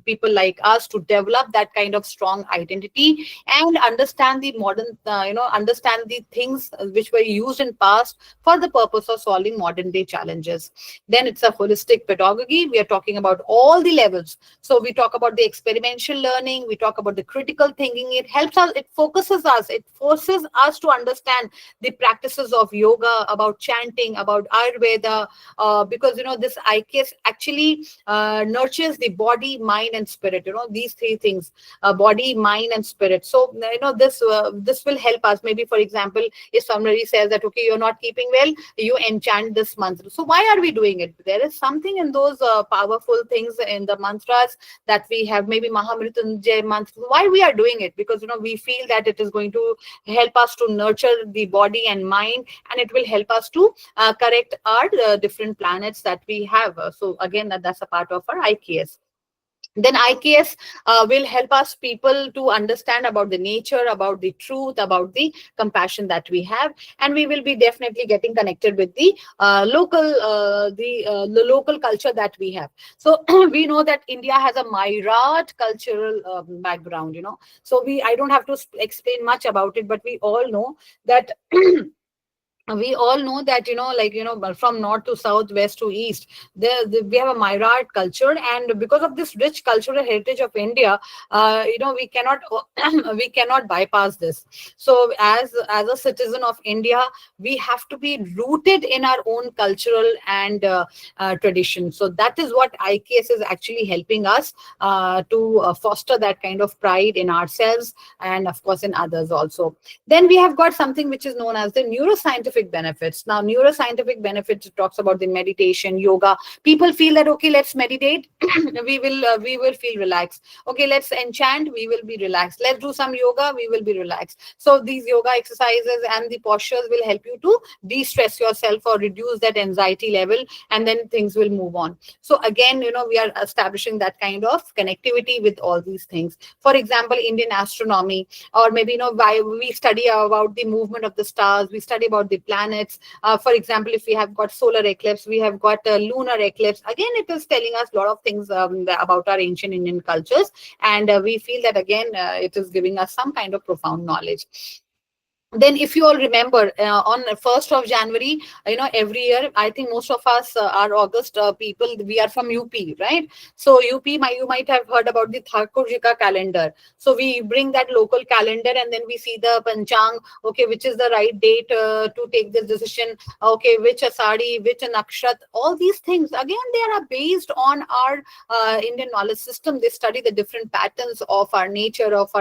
people like us to develop that kind of strong identity and understand the modern, understand the things which were used in past for the purpose of solving modern day challenges. Then it's a holistic pedagogy. We are talking about all the levels. So we talk about the experiential learning. We talk about the critical thinking. It helps us, it focuses us, it forces us to understand the practices of yoga, about chanting, about Ayurveda, because this IKS actually nurtures the body, mind, and spirit. These three things: body, mind, and spirit. So this will help us. Maybe, for example, if somebody says that, okay, you're not keeping well, you enchant this mantra. So why are we doing it? There is something in those powerful things in the mantras that we have. Maybe Mahamrityunjay mantra. Why we are doing it? Because we feel that it is going to help us to nurture the body and mind, and it will help us to correct our different planets that we have. So again, that's a part of our IKS. Then IKS will help us people to understand about the nature, about the truth, about the compassion that we have, and we will be definitely getting connected with the the local culture that we have. So we know that India has a Mairat cultural background. So I don't have to explain much about it, but we all know that. We all know that from north to south, west to east, we have a Mairat culture, and because of this rich cultural heritage of India, we cannot we cannot bypass this. So as a citizen of India, we have to be rooted in our own cultural and tradition. So that is what IKS is actually helping us to foster that kind of pride in ourselves and of course in others also. Then we have got something which is known as the neuroscientific neuroscientific benefits. Now, neuroscientific benefits, it talks about the meditation, yoga. People feel that, okay, let's meditate, we will feel relaxed. Okay, let's enchant, we will be relaxed. Let's do some yoga, we will be relaxed. So these yoga exercises and the postures will help you to de-stress yourself or reduce that anxiety level, and then things will move on. So again, we are establishing that kind of connectivity with all these things. For example, Indian astronomy, or maybe why we study about the movement of the stars, we study about the planets. For example, if we have got solar eclipse, we have got lunar eclipse. Again, it is telling us a lot of things about our ancient Indian cultures, and we feel that again it is giving us some kind of profound knowledge. Then, if you all remember, on 1st of January, every year, I think most of us are August people, we are from UP, right? So UP, you might have heard about the Thakurjika calendar. So we bring that local calendar, and then we see the Panchang, okay, which is the right date to take this decision, okay, which asadi, which nakshat, all these things, again, they are based on our Indian knowledge system. They study the different patterns of our nature, of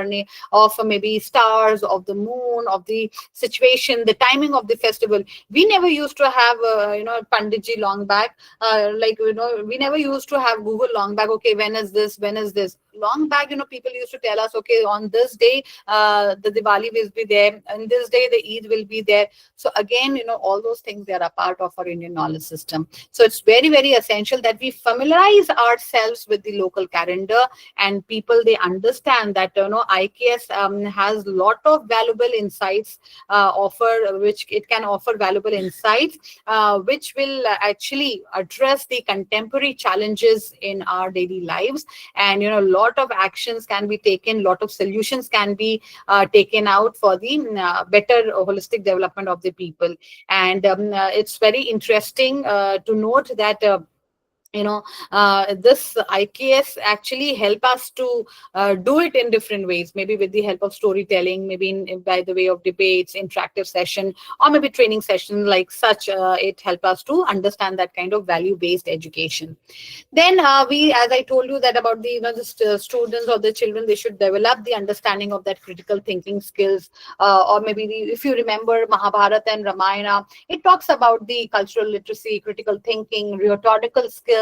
maybe stars, of the moon, of the situation, the timing of the festival. We never used to have Panditji long back, we never used to have Google long back. Okay, when is this long back? People used to tell us, okay, on this day the Diwali will be there, and this day the Eid will be there. So again, all those things, they are a part of our Indian knowledge system. So it's very, very essential that we familiarize ourselves with the local calendar, and people, they understand that IKS has lot of valuable insights which it can offer valuable insights which will actually address the contemporary challenges in our daily lives. And a lot of actions can be taken, lot of solutions can be taken out for the better holistic development of the people. And it's very interesting to note that this IKS actually help us to do it in different ways, maybe with the help of storytelling, maybe by the way of debates, interactive session, or maybe training session like such. It help us to understand that kind of value-based education. Then we, as I told you, that about the students or the children, they should develop the understanding of that critical thinking skills, or maybe if you remember Mahabharata and Ramayana, it talks about the cultural literacy, critical thinking, rhetorical skills,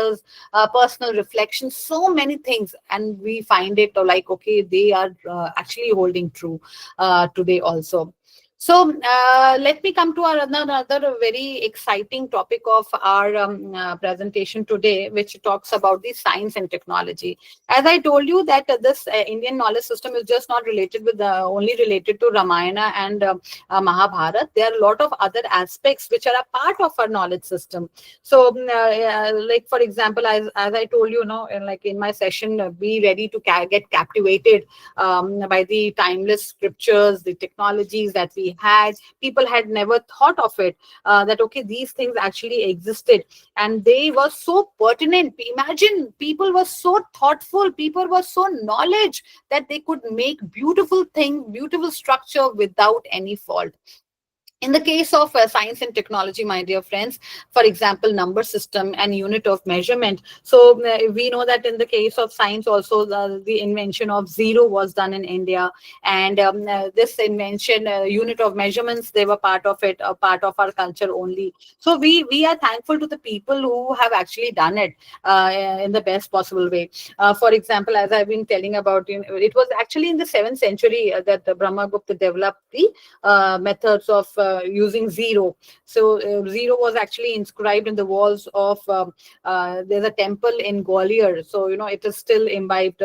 personal reflection, so many things, and we find it like, okay, they are actually holding true today also. So let me come to another very exciting topic of our presentation today, which talks about the science and technology. As I told you that this Indian knowledge system is just not related with only related to Ramayana and Mahabharata. There are a lot of other aspects which are a part of our knowledge system. So like for example, as I told you, like in my session, be ready to get captivated by the timeless scriptures, the technologies that we had. People had never thought of it, that okay, these things actually existed, and they were so pertinent. Imagine, people were so thoughtful, people were so knowledge that they could make beautiful things, beautiful structure without any fault. In the case of science and technology, my dear friends, for example, number system and unit of measurement. So we know that in the case of science also, the invention of zero was done in India. And this invention, unit of measurements, they were part of it, a part of our culture only. So we are thankful to the people who have actually done it in the best possible way. For example, as I've been telling about, it was actually in the 7th century that Brahma Gupta developed the methods of using zero. So zero was actually inscribed in the walls of there's a temple in Gwalior. So it is still imbibed,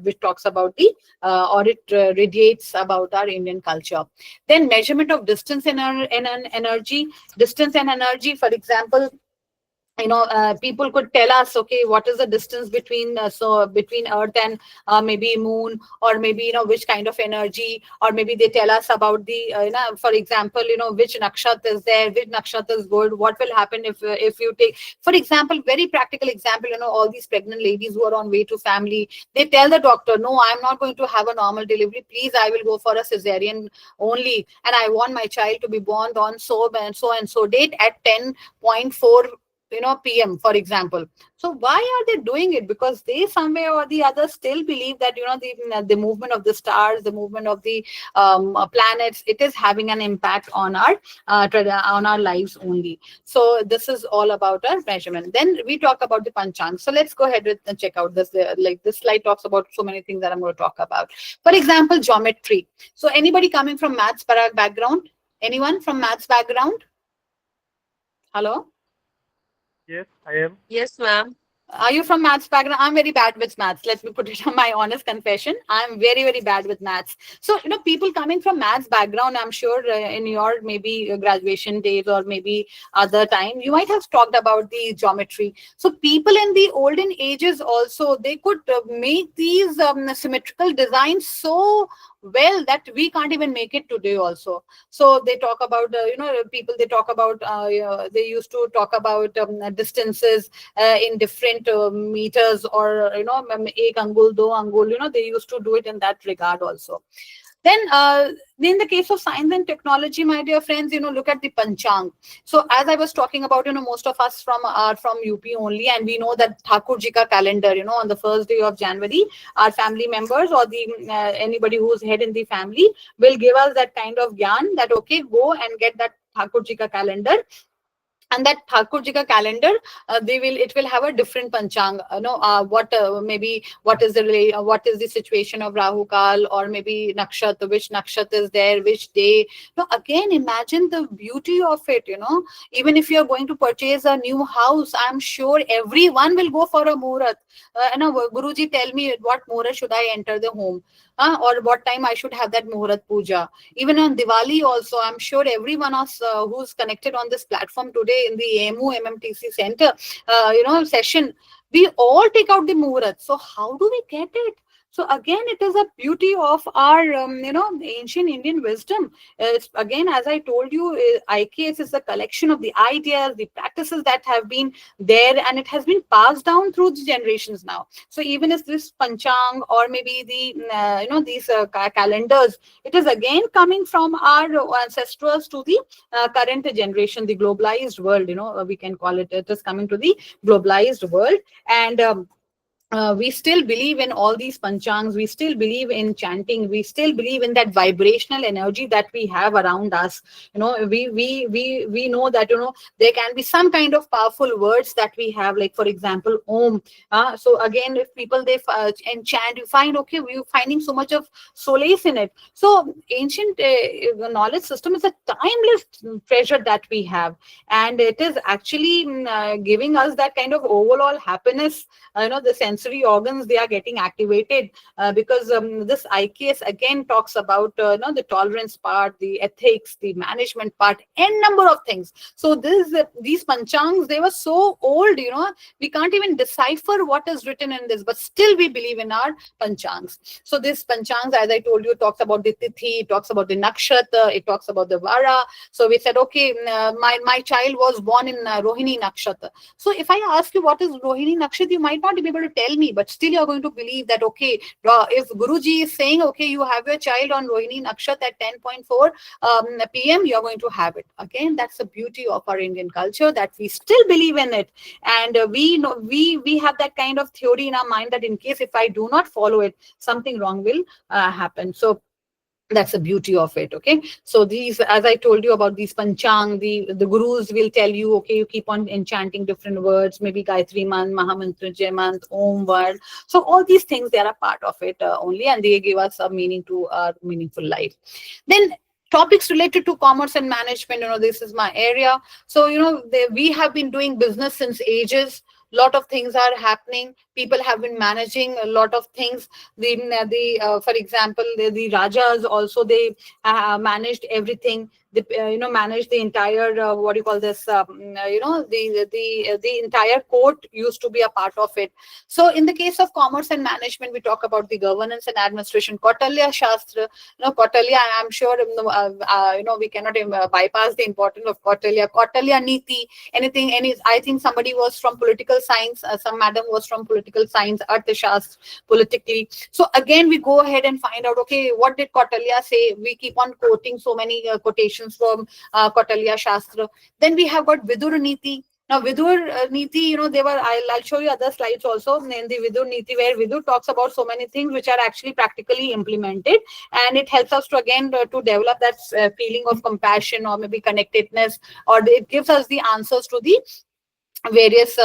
which talks about the or it radiates about our Indian culture. Then measurement of distance and energy. Distance and energy, for example, people could tell us, okay, what is the distance between between Earth and maybe moon, or maybe which kind of energy, or maybe they tell us about the for example, which nakshatra is there, which nakshatra is good, what will happen if you take, for example, very practical example, all these pregnant ladies who are on way to family, they tell the doctor, no, I'm not going to have a normal delivery, please, I will go for a cesarean only, and I want my child to be born on so and so date at 10.4 PM, for example. So why are they doing it? Because they somewhere or the other still believe that the movement of the stars, the movement of the planets, it is having an impact on our on our lives only. So this is all about our measurement. Then we talk about the panchang. So let's go ahead with and check out this. Like this slide talks about so many things that I'm going to talk about. For example, geometry. So anybody coming from maths background? Anyone from maths background? Hello? Yes, I am. Yes, ma'am. Are you from maths background? I'm very bad with maths. Let me put it on my honest confession. I'm very, very bad with maths. So, people coming from maths background, I'm sure in your maybe graduation days or maybe other time, you might have talked about the geometry. So people in the olden ages also, they could make these symmetrical designs so well that we can't even make it today also. So they talk about, people, they talk about, they used to talk about distances in different meters, or ek angul, do angul, they used to do it in that regard also. Then in the case of science and technology, my dear friends, look at the panchang. So as I was talking about, most of us are from UP only, and we know that Thakur Ji ka calendar, on the first day of January, our family members or the anybody who's head in the family will give us that kind of gyan that, okay, go and get that Thakur Ji ka calendar. And that Thakur Ji ka calendar, it will have a different panchang. Maybe what is the situation of Rahu Kal, or maybe nakshatra, which nakshatra is there, which day. Now again, imagine the beauty of it. Even if you are going to purchase a new house, I'm sure everyone will go for a muhurat. Guruji, tell me what muhurat should I enter the home, or what time I should have that muhurat puja. Even on Diwali also, I'm sure everyone else who's connected on this platform today in the AMU MMTC center, session, we all take out the muhurat. So how do we get it? So again, it is a beauty of our, ancient Indian wisdom. Again, as I told you, IKS is a collection of the ideas, the practices that have been there, and it has been passed down through the generations now. So even as this panchang, or maybe the, these calendars, it is again coming from our ancestors to the current generation, the globalized world, we can call it. It is coming to the globalized world. And we still believe in all these panchangs. We still believe in chanting. We still believe in that vibrational energy that we have around us. We know that there can be some kind of powerful words that we have, like for example, Om. So again, if people they and chant, you find we're finding so much of solace in it. So ancient knowledge system is a timeless treasure that we have, and it is actually giving us that kind of overall happiness. The sensory organs, they are getting activated because this IKS again talks about the tolerance part, the ethics, the management part, and number of things. So these panchangs, they were so old, we can't even decipher what is written in this, but still we believe in our panchangs. So this panchangs, as I told you, talks about the tithi, it talks about the nakshatra, it talks about the vara. So we said, okay, my child was born in Rohini nakshatra. So if I ask you what is Rohini nakshatra, you might not be able to tell me, but still you're going to believe that, okay, if Guruji is saying, okay, you have your child on Rohini nakshatra at 10:04 p.m., you're going to have it. Again, that's the beauty of our Indian culture, that we still believe in it. And we know we have that kind of theory in our mind that in case if I do not follow it, something wrong will happen. So that's the beauty of it. Okay, so these, as I told you about these panchang, the gurus will tell you, okay, you keep on enchanting different words, maybe Gayatri month, Mahamrityunjay month, Om word. So all these things, they are a part of it only, and they give us a meaning to our meaningful life. Then topics related to commerce and management, this is my area. So we have been doing business since ages. Lot of things are happening. People have been managing a lot of things. For example, the rajas also, they managed everything. They managed the entire what do you call this? The entire court used to be a part of it. So in the case of commerce and management, we talk about the governance and administration, Kautilya Shastra. Kautilya, I'm sure we cannot bypass the importance of Kautilya Niti. I think somebody was from political science, some madam was from political science, Arthashastra, politically. So again, we go ahead and find out, okay, what did Kautilya say? We keep on quoting so many quotations from Kautilya Shastra. Then we have got Vidura Niti. Now, Vidur Niti, I'll show you other slides also in the Vidur Niti, where Vidur talks about so many things which are actually practically implemented, and it helps us to again to develop that feeling of compassion or maybe connectedness, or it gives us the answers to the various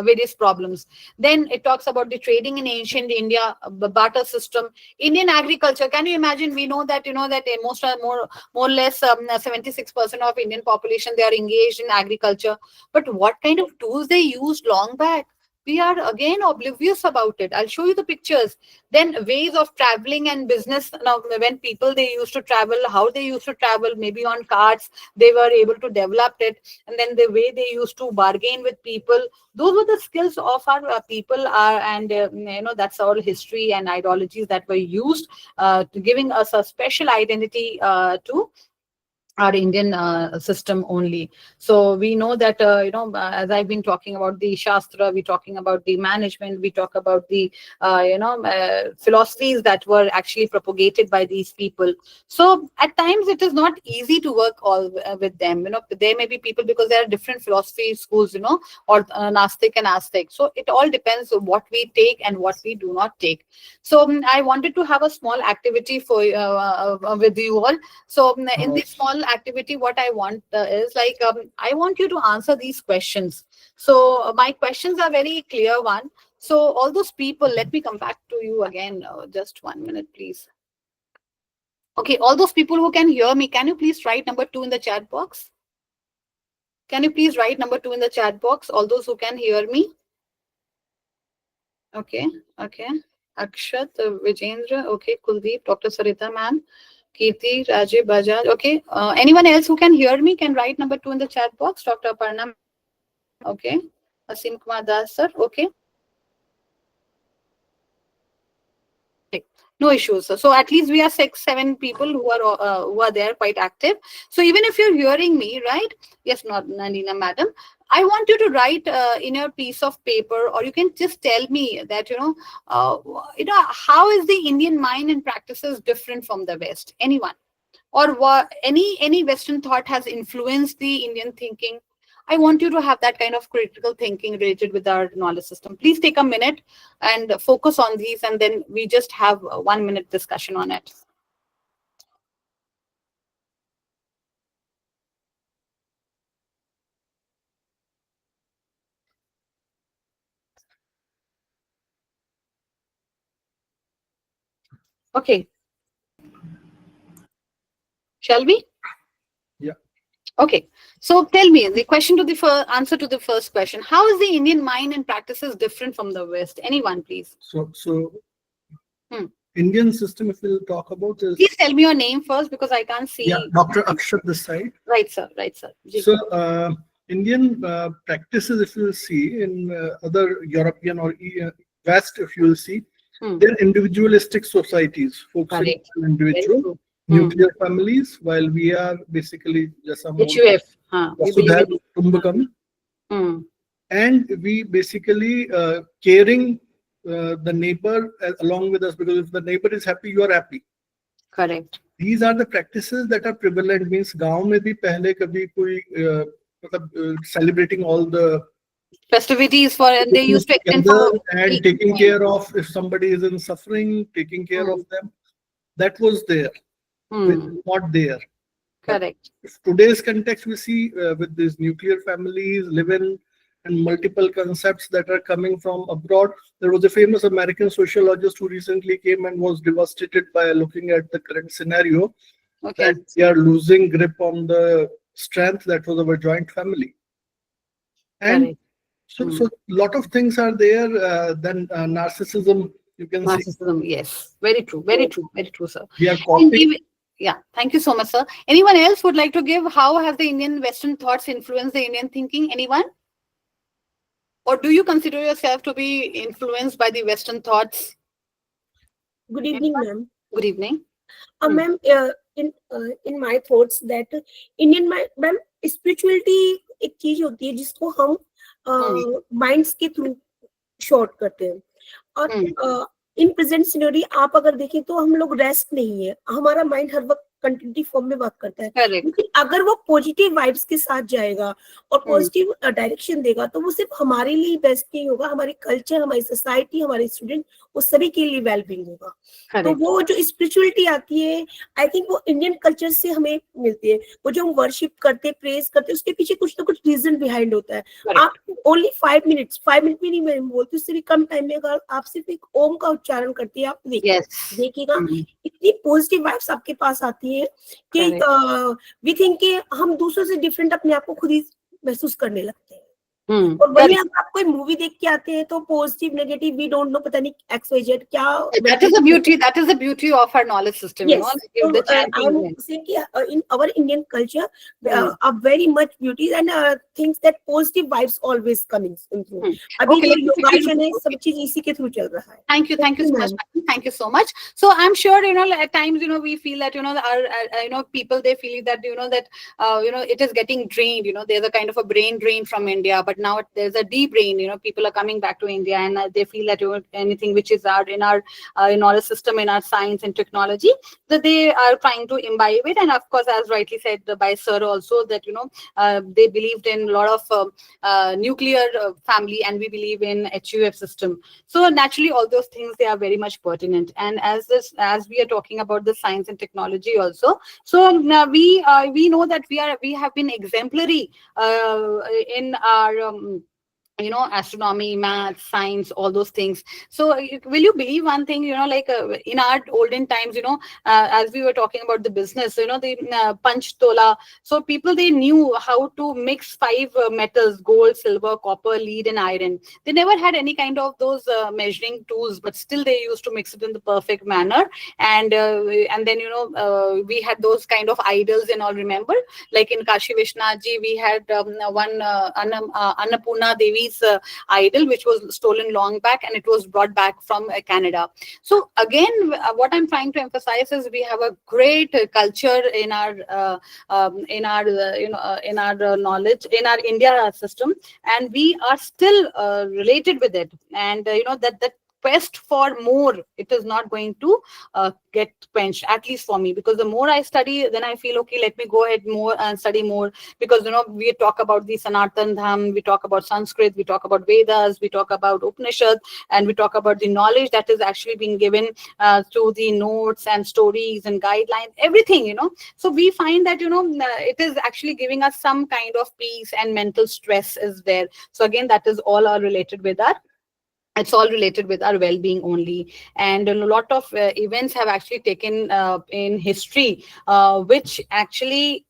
various problems. Then it talks about the trading in ancient India, the barter system, Indian agriculture. Can you imagine? We know that that most more or less 76% of Indian population, they are engaged in agriculture. But what kind of tools they used long back? We are again oblivious about it. I'll show you the pictures. Then ways of traveling and business. Now, when people they used to travel, how they used to travel, maybe on carts, they were able to develop it. And then the way they used to bargain with people, those were the skills of our people are, and that's all history and ideologies that were used to giving us a special identity to our Indian system only. So we know that, as I've been talking about the Shastra, we're talking about the management, we talk about the, philosophies that were actually propagated by these people. So at times it is not easy to work all with them. There may be people because there are different philosophy schools, or Nastic and Astic. So it all depends on what we take and what we do not take. So I wanted to have a small activity for with you all. So in this small activity, what I want is I want you to answer these questions. So my questions are very clear one. So all those people, let me come back to you again. Just 1 minute, please. Okay, all those people who can hear me, can you please write number 2 in the chat box? Can you please write number 2 in the chat box? All those who can hear me. Okay. Akshat, Vijendra, okay, Kuldeep, Dr. Sarita ma'am, Kirti, Rajiv, Bajaj. Okay. Anyone else who can hear me can write number 2 in the chat box. Dr. Aparna. Okay. Asim Kumar Das, sir. Okay. No issues. So at least we are 6-7 people who are there quite active. So even if you're hearing me, right? Yes, not Nandina madam. I want you to write in your piece of paper, or you can just tell me that how is the Indian mind and practices different from the West? Anyone, or what any Western thought has influenced the Indian thinking? I want you to have that kind of critical thinking related with our knowledge system. Please take a minute and focus on these, and then we just have a 1 minute discussion on it. Okay. Shall we? Yeah. Okay. So tell me the question to the answer to the first question. How is the Indian mind and practices different from the West? Anyone, please. So Indian system, if we'll talk about is... Please tell me your name first, because I can't see. Yeah, Dr. Akshat this side. Right, sir. Right, sir. So Indian practices, if you'll see in other European or West, if you'll see, they're individualistic societies, focusing on individual, nuclear families, while we are basically just a and we basically caring the neighbor along with us, because if the neighbor is happy, you are happy. Correct. These are the practices that are prevalent. Means गांव में भी पहले कभी कोई celebrating all the festivities for, and they used to extend for and taking care of, if somebody is in suffering, taking care of them. That was there. Not there. Correct. If today's context we see with these nuclear families, live-in, and multiple concepts that are coming from abroad. There was a famous American sociologist who recently came and was devastated by looking at the current scenario, that we are losing grip on the strength that was our joint family. And so a lot of things are there. Then narcissism, you can see. Narcissism, yes. Very true. Very true. Very true, sir. We are copying. Yeah, thank you so much, sir. Anyone else would like to give how have the Indian Western thoughts influenced the Indian thinking? Anyone? Or do you consider yourself to be influenced by the Western thoughts? Good evening, ma'am. Good evening. Ma'am, in my thoughts that Indian ma'am, spirituality एक चीज होती है जिसको हम minds के through short करते हैं, और इन प्रेजेंट सिनेरियो आप अगर देखें तो हम लोग रेस्ट नहीं है, हमारा माइंड हर वक्त कंटेंट फॉर्म में वर्क करता है, Correct. लेकिन अगर वो पॉजिटिव वाइब्स के साथ जाएगा और पॉजिटिव डायरेक्शन देगा तो वो सिर्फ हमारे लिए बेस्ट नहीं होगा, हमारे कल्चर, हमारी सोसाइटी, हमारे स्टूडेंट, वो सभी के लिए वेलबींग होगा। तो वो जो स्पिरिचुअलिटी आती है, आई थिंक वो इंडियन कल्चर से हमें मिलती है। वो जो हम वर्शिप करते, प्रेज करते, उसके पीछे कुछ ना कुछ रीजन बिहाइंड होता है। आप ओनली 5 मिनट भी नहीं मैं बोलती, उससे भी कम टाइम में अगर आप सिर्फ एक ओम का उच्चारण करती है, आप देखिएगा इतनी पॉजिटिव वाइब्स आपके पास आती है कि वी थिंक कि हम दूसरों से डिफरेंट अपने आप को खुद ही महसूस करने लगते हैं। और वही अगर आप कोई मूवी देख के आते हैं तो positive negative we don't know, पता नहीं XYZ क्या। That is the beauty of our knowledge system. Yes. You know, the chanting. I'm saying in our Indian culture, are very much beauty and things that positive vibes always coming through. अभी जो योगासन है, सब चीज इसी के through चल रहा है. Thank you so much. Thank you so much. So I'm sure at times we feel that our people, they feel that that it is getting drained. There's a kind of a brain drain from India, but now there's a deep drain. People are coming back to India and they feel that anything which is in our knowledge system, in our science and technology, that they are trying to imbibe it. And of course, as rightly said by Sir also, that they believed in a lot of nuclear family, and we believe in HUF system. So naturally, all those things, they are very much pertinent. And as we are talking about the science and technology also, so we know that we have been exemplary in our astronomy, math, science, all those things. So will you believe one thing, like in our olden times, as we were talking about the business, the punch tola. So people, they knew how to mix 5 metals: gold, silver, copper, lead, and iron. They never had any kind of those measuring tools, but still they used to mix it in the perfect manner. And then, we had those kind of idols and all, remember? Like in Kashi Vishwanath ji, we had one Annapurna Devi idol, which was stolen long back, and it was brought back from Canada. So again, what I'm trying to emphasize is we have a great culture in our knowledge, in our India system, and we are still related with it. And that quest for more, it is not going to get quenched, at least for me, because the more I study, then I feel, okay, let me go ahead more and study more, because we talk about the Sanatan Dham, we talk about Sanskrit, we talk about Vedas, we talk about Upanishad, and we talk about the knowledge that is actually being given through the notes and stories and guidelines, everything, so we find that it is actually giving us some kind of peace, and mental stress is there. So again, that is all related with our it's all related with our well-being only. And a lot of events have actually taken in history, which actually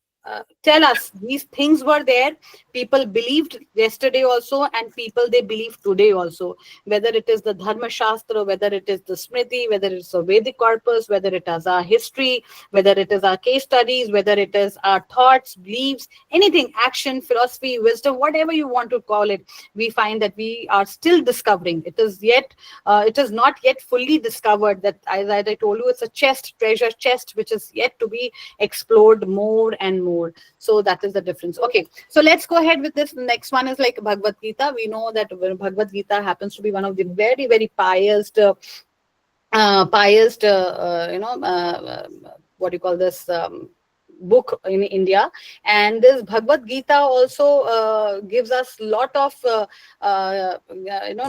tell us these things were there. People believed yesterday also, and people, they believe today also. Whether it is the Dharma Shastra, whether it is the Smriti, whether it's a Vedic corpus, whether it is our history, whether it is our case studies, whether it is our thoughts, beliefs, anything, action, philosophy, wisdom, whatever you want to call it, we find that we are still discovering. It is not yet fully discovered. That, as I told you, it's a treasure chest, which is yet to be explored more and more. So that is the difference. Okay, so let's go ahead with this. Next one is like Bhagavad Gita. We know that Bhagavad Gita happens to be one of the very, very pious what do you call this, book in India. And this Bhagavad Gita also gives us lot of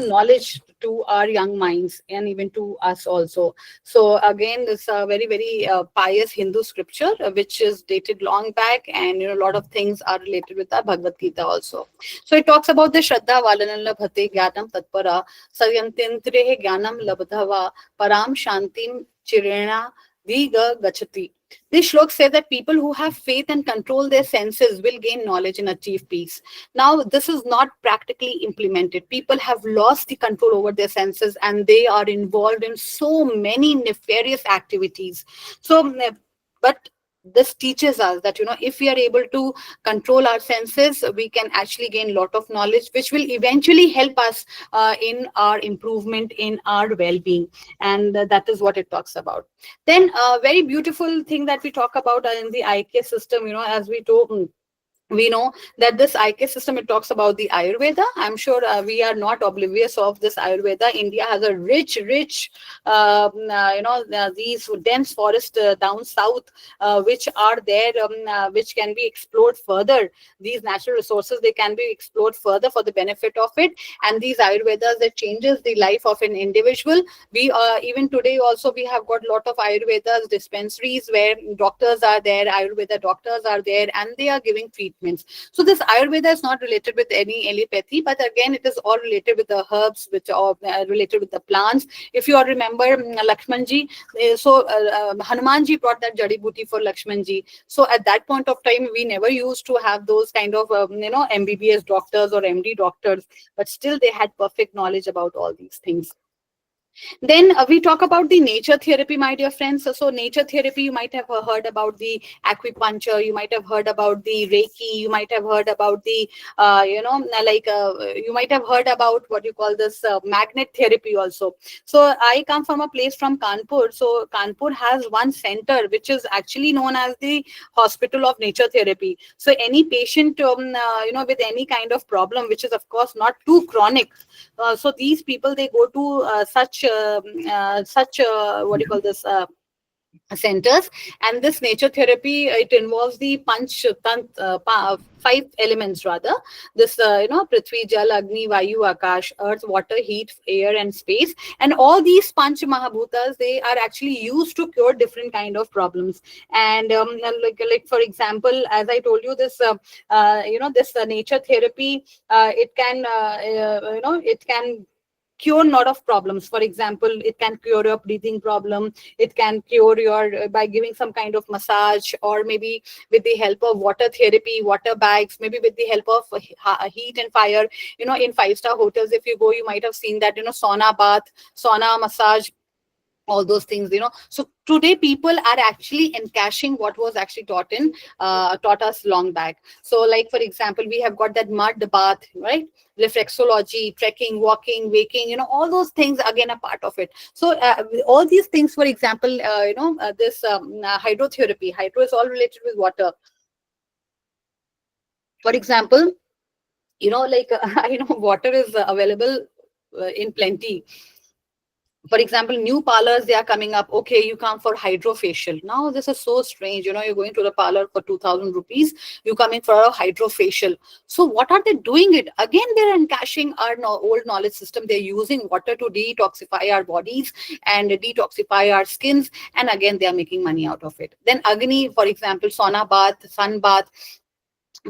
knowledge to our young minds, and even to us also. So again, this very, very pious Hindu scripture, which is dated long back, and a lot of things are related with our Bhagavad Gita also. So it talks about the Shraddha Valanala Bhate Gyanam Tatpara Sayantintre Gyanam Labdhava Param Shantim Chirena Viga Gachati. This shlok says that people who have faith and control their senses will gain knowledge and achieve peace. Now, this is not practically implemented. People have lost the control over their senses, and they are involved in so many nefarious activities. So, but this teaches us that, if we are able to control our senses, we can actually gain a lot of knowledge, which will eventually help us in our improvement, in our well-being. And that is what it talks about. Then a very beautiful thing that we talk about in the IKS system, as we told, we know that this IKS system, it talks about the Ayurveda. I'm sure we are not oblivious of this Ayurveda. India has a rich, these dense forests down south, which are there, which can be explored further. These natural resources, they can be explored further for the benefit of it. And these Ayurvedas that changes the life of an individual. We even today also we have got a lot of Ayurvedas dispensaries where doctors are there, Ayurveda doctors are there, and they are giving treatment. So this Ayurveda is not related with any allopathy, but again, it is all related with the herbs, which are related with the plants. If you all remember Lakshmanji, Hanumanji brought that Jadi Booty for Lakshmanji. So at that point of time, we never used to have those kind of, MBBS doctors or MD doctors, but still they had perfect knowledge about all these things. Then we talk about the nature therapy, my dear friends. So nature therapy, you might have heard about the acupuncture, you might have heard about the Reiki, you might have heard about the, you might have heard about what you call this magnet therapy also. So I come from a place from Kanpur. So Kanpur has one center, which is actually known as the Hospital of Nature Therapy. So any patient, with any kind of problem, which is of course not too chronic, so these people, they go to such what do you call this centers. And this nature therapy, it involves the five elements rather. This Prithvi, Jal, Agni, Vayu, Akash, earth, water, heat, air, and space. And all these panch mahabhutas, they are actually used to cure different kind of problems. And like for example, as I told you, this this nature therapy, it can it can cure a lot of problems. For example, it can cure your breathing problem. It can cure your by giving some kind of massage, or maybe with the help of water therapy, water bags, maybe with the help of heat and fire. In five-star hotels, if you go, you might have seen that, sauna bath, sauna massage, all those things. So today people are actually encashing what was actually taught us long back. So like for example, we have got that mud bath, right? Reflexology, trekking, walking, waking, all those things again a part of it. So all these things, for example, this hydrotherapy, hydro is all related with water. For example, I know water is available in plenty. For example, new parlors, they are coming up. Okay, you come for hydrofacial. Now this is so strange. You're going to the parlor for 2,000 rupees. You come in for a hydrofacial. So what are they doing it? Again, they're encashing our old knowledge system. They're using water to detoxify our bodies and detoxify our skins. And again, they are making money out of it. Then Agni, for example, sauna bath, sun bath.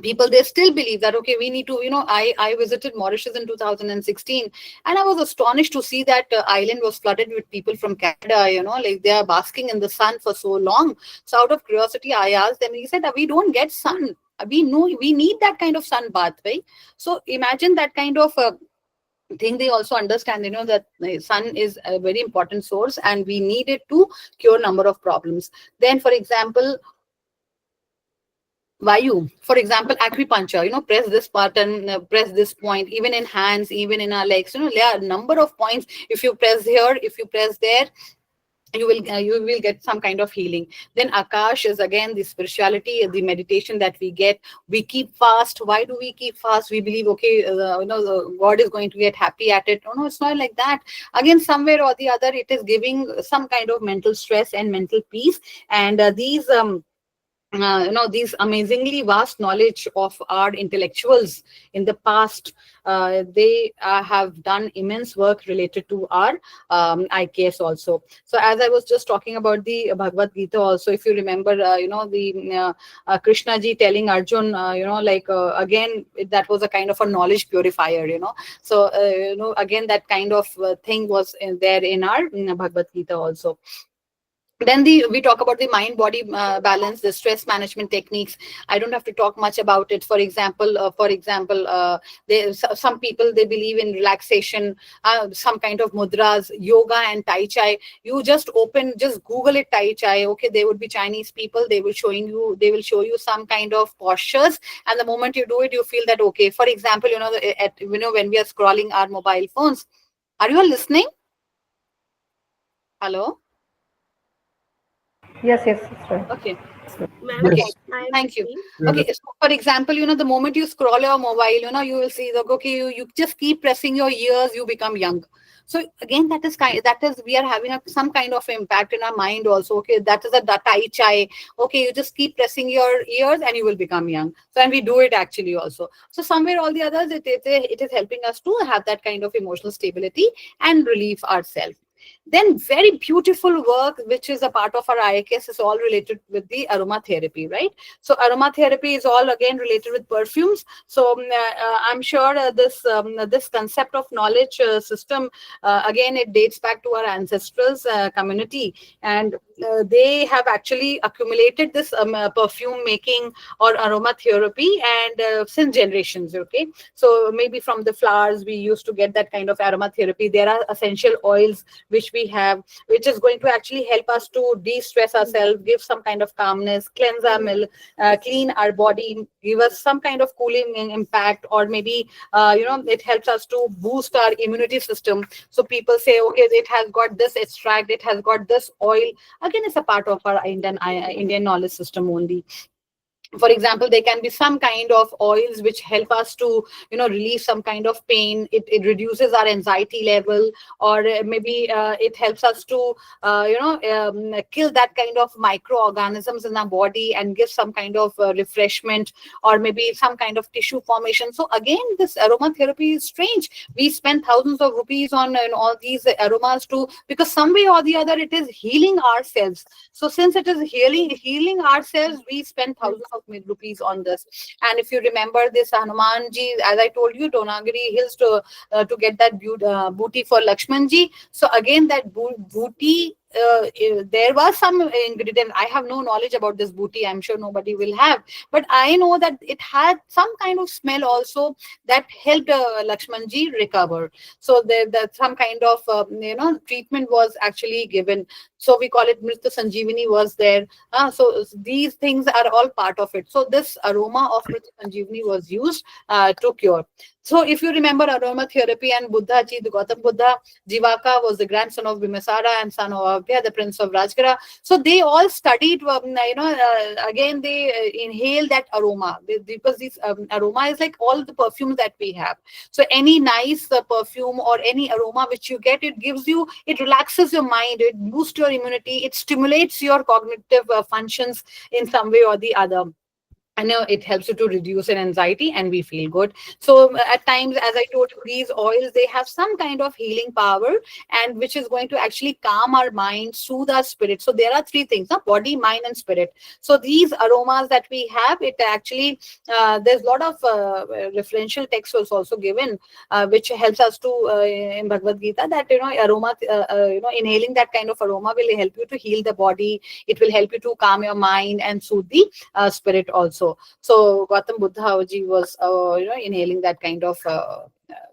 People, they still believe that, okay, we need to, I visited Mauritius in 2016, and I was astonished to see that island was flooded with people from Canada, like they are basking in the sun for so long. So out of curiosity, I asked them, he said, we don't get sun. We know we need that kind of sun bath, right? So imagine that kind of thing. They also understand, that the sun is a very important source, and we need it to cure number of problems. Then, for example, Vayu, for example, acupuncture, press this button, press this point, even in hands, even in our legs, there are a number of points. If you press here, if you press there, you will get some kind of healing. Then Akash is again the spirituality, the meditation that we get. We keep fast. Why do we keep fast? We believe, okay, the God is going to get happy at it. No, it's not like that. Again, somewhere or the other, it is giving some kind of mental stress and mental peace. And these amazingly vast knowledge of our intellectuals in the past, they have have done immense work related to our IKS also. So as I was just talking about the Bhagavad Gita also, if you remember, Krishna ji telling Arjun, again, that was a kind of a knowledge purifier. So, again, that kind of thing was there in our Bhagavad Gita also. Then we talk about the mind body balance, the stress management techniques. I don't have to talk much about it. For example, some people, they believe in relaxation, some kind of mudras, yoga and tai chi. You just Google it, tai chi. Okay, they would be Chinese people. They will show you some kind of postures, and the moment you do it, you feel that, okay. For example, when we are scrolling our mobile phones, are you all listening? Hello? Yes, yes, that's right. Okay. Ma'am, Okay, Yes. I am thank you. listening. Okay, so for example, the moment you scroll your mobile, you will see that, okay, you just keep pressing your ears, you become young. So again, we are having some kind of impact in our mind also. Okay, that is a tai chai. Okay, you just keep pressing your ears and you will become young. So, and we do it actually also. So somewhere all the others, it is helping us to have that kind of emotional stability and relieve ourselves. Then very beautiful work, which is a part of our IKS, is all related with the aromatherapy, right? So aromatherapy is all again related with perfumes. So I'm sure this concept of knowledge system, again, it dates back to our ancestrals community, and they have actually accumulated this perfume making or aromatherapy and since generations. Okay, so maybe from the flowers we used to get that kind of aromatherapy. There are essential oils which we have, which is going to actually help us to de-stress ourselves, give some kind of calmness, cleanse our milk, clean our body, give us some kind of cooling impact, or maybe it helps us to boost our immunity system. So people say, okay, it has got this extract, it has got this oil. Again, it's a part of our Indian knowledge system only. For example, there can be some kind of oils which help us to release some kind of pain. It reduces our anxiety level, or maybe it helps us to kill that kind of microorganisms in our body and give some kind of refreshment, or maybe some kind of tissue formation. So again, this aromatherapy is strange. We spend thousands of rupees on all these aromas too, because some way or the other it is healing ourselves. So since it is healing ourselves, we spend thousands of rupees on this. And if you remember this Hanumanji, as I told you, Donagiri Hills to get that booty for Lakshmanji. So again, that booty, there was some ingredient. I have no knowledge about this booty. I'm sure nobody will have, but I know that it had some kind of smell also that helped Lakshmanji recover. So there some kind of treatment was actually given. So we call it Mrita Sanjeevani was there. So these things are all part of it. So this aroma of Mrita Sanjeevani was used to cure. So if you remember aromatherapy and Buddha ji, the Gautam Buddha, Jivaka was the grandson of Bimasara and son of Abhya, the prince of Rajgara. So they all studied, again they inhale that aroma, because this aroma is like all the perfumes that we have. So any nice perfume or any aroma which you get, it relaxes your mind, it boosts your immunity, it stimulates your cognitive functions in some way or the other. I know it helps you to reduce an anxiety and we feel good. So at times, as I told you, these oils, they have some kind of healing power, and which is going to actually calm our mind, soothe our spirit. So there are three things, body, mind and spirit. So these aromas that we have, it actually, there's a lot of referential text was also given, which helps us to, in Bhagavad Gita, that, aroma, inhaling that kind of aroma will help you to heal the body. It will help you to calm your mind and soothe the spirit also. So Gautam Buddha ji was, inhaling that kind of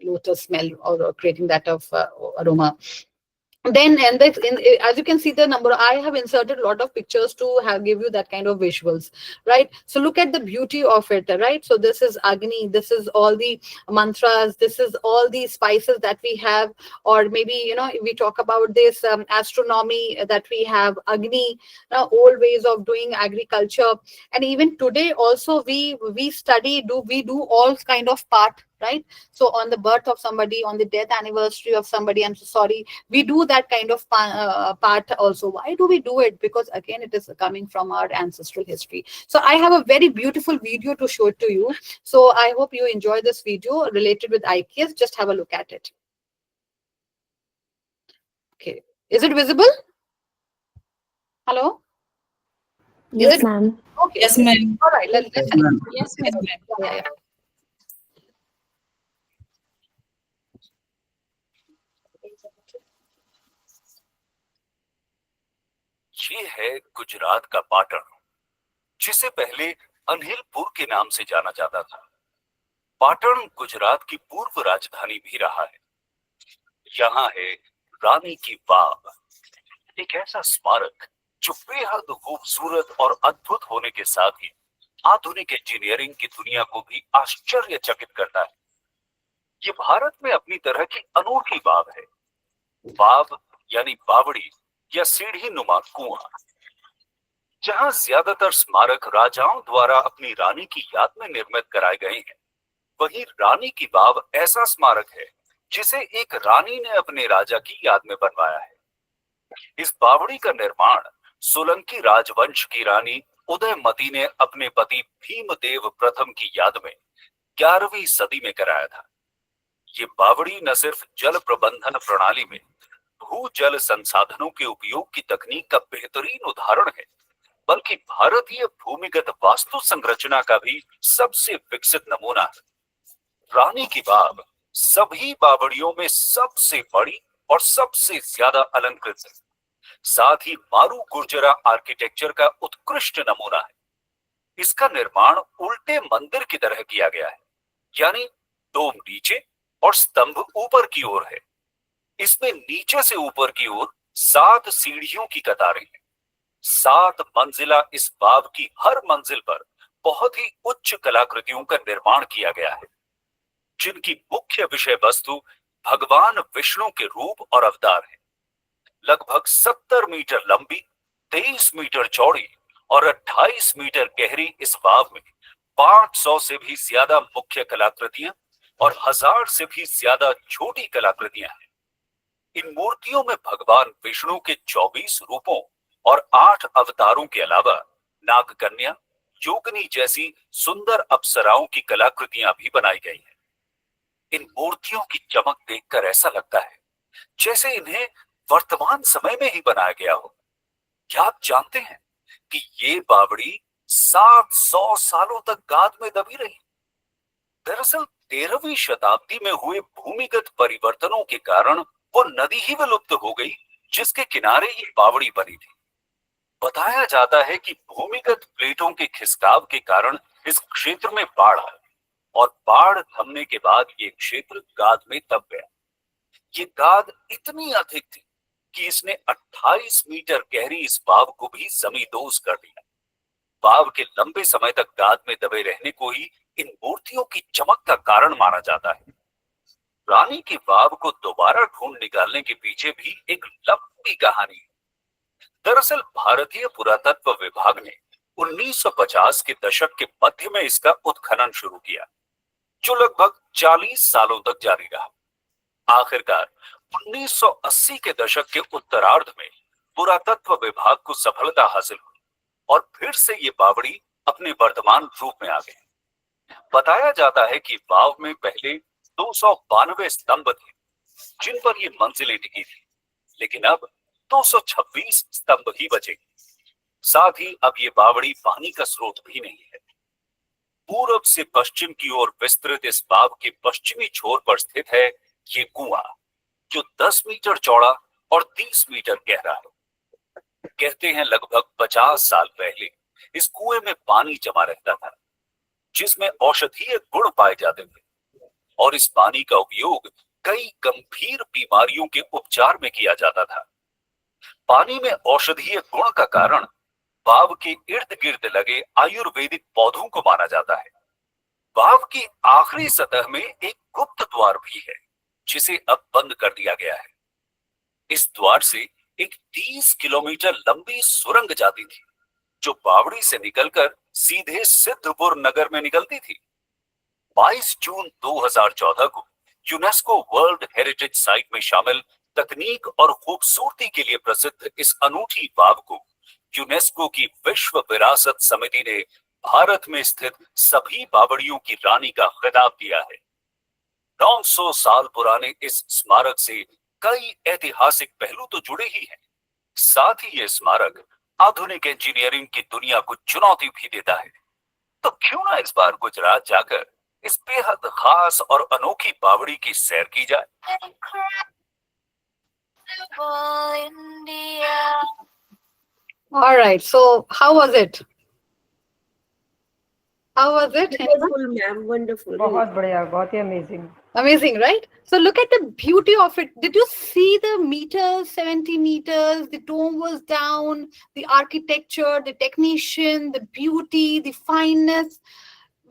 lotus smell, or creating that of aroma. Then, and this, as you can see the number, I have inserted a lot of pictures to give you that kind of visuals, right? So look at the beauty of it, right? So this is Agni, this is all the mantras, this is all the spices that we have, or maybe we talk about this astronomy that we have, Agni, old ways of doing agriculture. And even today also we study, we do all kind of part, right? So on the birth of somebody, on the death anniversary of somebody, I'm so sorry, we do that kind of part also. Why do we do it? Because again, it is coming from our ancestral history. So I have a very beautiful video to show it to you. So I hope you enjoy this video related with IKS. Just have a look at it. Okay, is it visible? Hello? Yes, ma'am. Okay. Yes, ma'am. All right, let's Yes, ma'am. Yes, ma'am. yeah. ये है गुजरात का पाटन, जिसे पहले अनिलपुर के नाम से जाना जाता था। पाटन गुजरात की पूर्व राजधानी भी रहा है। यहाँ है रानी की बाग, एक ऐसा स्मारक जो बेहद खूबसूरत और अद्भुत होने के साथ ही आधुनिक इंजीनियरिंग की दुनिया को भी आश्चर्यचकित करता है। ये भारत में अपनी तरह की अनोखी बाग है। बाग यानी बावड़ी या सीढ़ी नुमा कुआं। जहां ज्यादातर स्मारक राजाओं द्वारा अपनी रानी की याद में निर्मित कराए गए हैं, वहीं रानी की वाव ऐसा स्मारक है जिसे एक रानी ने अपने राजा की याद में बनवाया है। इस बावड़ी का निर्माण सोलंकी राजवंश की रानी उदयमती ने अपने पति भीमदेव प्रथम की याद में 11वीं सदी में कराया था। ये बावड़ी न सिर्फ जल प्रबंधन प्रणाली में भूजल संसाधनों के उपयोग की तकनीक का बेहतरीन उदाहरण है, बल्कि भारतीय भूमिगत वास्तु संरचना का भी सबसे विकसित नमूना है। रानी की वाव सभी बावड़ियों में सबसे बड़ी और सबसे ज्यादा अलंकृत है, साथ ही मारू गुर्जरा आर्किटेक्चर का उत्कृष्ट नमूना है। इसका निर्माण उल्टे मंदिर की तरह किया गया है, यानी डोम नीचे और स्तंभ ऊपर की ओर है। इसमें नीचे से ऊपर की ओर 7 सीढ़ियों की कतारें हैं। 7 मंजिला इस वाव की हर मंजिल पर बहुत ही उच्च कलाकृतियों का निर्माण किया गया है, जिनकी मुख्य विषय वस्तु भगवान विष्णु के रूप और अवतार है। लगभग 70 मीटर लंबी, 23 मीटर चौड़ी और 28 मीटर गहरी इस वाव में 500 से भी ज्यादा मुख्य कलाकृतियां और 1000 से भी ज्यादा छोटी कलाकृतियां हैं। इन मूर्तियों में भगवान विष्णु के 24 रूपों और 8 अवतारों के अलावा नागकन्या, योगिनी जैसी सुंदर अप्सराओं की कलाकृतियां भी बनाई गई हैं। इन मूर्तियों की चमक देखकर ऐसा लगता है जैसे इन्हें वर्तमान समय में ही बनाया गया हो। क्या आप जानते हैं कि ये बावड़ी 700 सालों तक गाद में दबी रही? दरअसल 13वीं शताब्दी में हुए भूमिगत परिवर्तनों के कारण वो नदी ही विलुप्त हो गई जिसके किनारे ये बावड़ी बनी थी। बताया जाता है कि भूमिगत प्लेटों के खिसकाव के कारण इस क्षेत्र में बाढ़ आई और बाढ़ थमने के बाद ये क्षेत्र गाद में दब गया। ये गाद इतनी अधिक थी कि इसने 28 मीटर गहरी इस वाव को भी जमींदोज कर दिया। वाव के लंबे समय तक गाद में दबे रहने को ही इन मूर्तियों की चमक का कारण माना जाता है। रानी की वाव को दोबारा ढूंढ निकालने के पीछे भी एक लंबी कहानी है। दरअसल भारतीय पुरातत्व विभाग ने 1950 के दशक के मध्य में इसका उत्खनन शुरू किया, जो लगभग 40 सालों तक जारी रहा। आखिरकार 1980 के दशक के उत्तरार्ध में पुरातत्व विभाग को सफलता हासिल हुई और फिर से ये बावड़ी अपने वर्तमान रूप में आ गई। बताया जाता है कि वाव में पहले 292 स्तंभ थे जिन पर ये मंजिलें टिकी थी, लेकिन अब 226 स्तंभ ही बचे। साथ ही अब ये बावड़ी पानी का स्रोत भी नहीं है। पूर्व से पश्चिम की ओर विस्तृत इस वाव के पश्चिमी छोर पर स्थित है ये कुआं, जो 10 मीटर चौड़ा और 30 मीटर गहरा है। कहते हैं लगभग 50 साल पहले इस कुएं में पानी जमा रहता था, जिसमें औषधीय गुण पाए जाते थे और इस पानी का उपयोग कई गंभीर बीमारियों के उपचार में किया जाता था। पानी में औषधीय गुण का कारण वाव के इर्द गिर्द लगे आयुर्वेदिक पौधों को माना जाता है। वाव की आखिरी सतह में एक गुप्त द्वार भी है, जिसे अब बंद कर दिया गया है। इस द्वार से एक 30 किलोमीटर लंबी सुरंग जाती थी, जो बावड़ी से निकलकर सीधे सिद्धपुर नगर में निकलती थी। 22 जून 2014 को यूनेस्को वर्ल्ड हेरिटेज साइट में शामिल तकनीक और खूबसूरती के लिए प्रसिद्ध इस अनूठी वाव को यूनेस्को की विश्व विरासत समिति ने भारत में स्थित सभी बावड़ियों की रानी का खिताब दिया है। 900 साल पुराने इस स्मारक से कई ऐतिहासिक पहलू तो जुड़े ही हैं। साथ ही ये स्मारक आधुनिक इंजीनियरिंग की दुनिया को चुनौती भी देता है। तो क्यों ना इस बार गुजरात जाकर इस बेहद खास और अनोखी बावड़ी की सैर की जाए। All right, so how was it? How was it? Wonderful, ma'am. Wonderful. बहुत बढ़िया, बहुत ही amazing. Amazing, right? So look at the beauty of it. Did you see the meters, 70 meters? The dome was down, the architecture, the technician, the beauty, the fineness.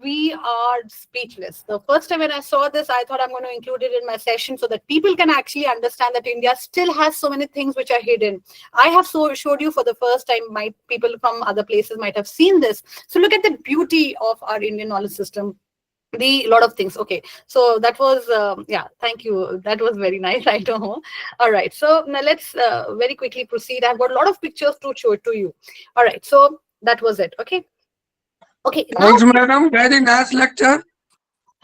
we are speechless. The first time when I saw this, I thought I'm going to include it in my session so that people can actually understand that India still has so many things which are hidden. I have showed you for the first time. My people from other places might have seen this. So look at the beauty of our Indian knowledge system. The lot of things. Okay, so that was yeah, thank you, that was very nice. I know. All right, so now let's very quickly proceed. I've got a lot of pictures to show it to you. All right, so that was it. Okay. Okay, now Thanks, madam. Very nice lecture.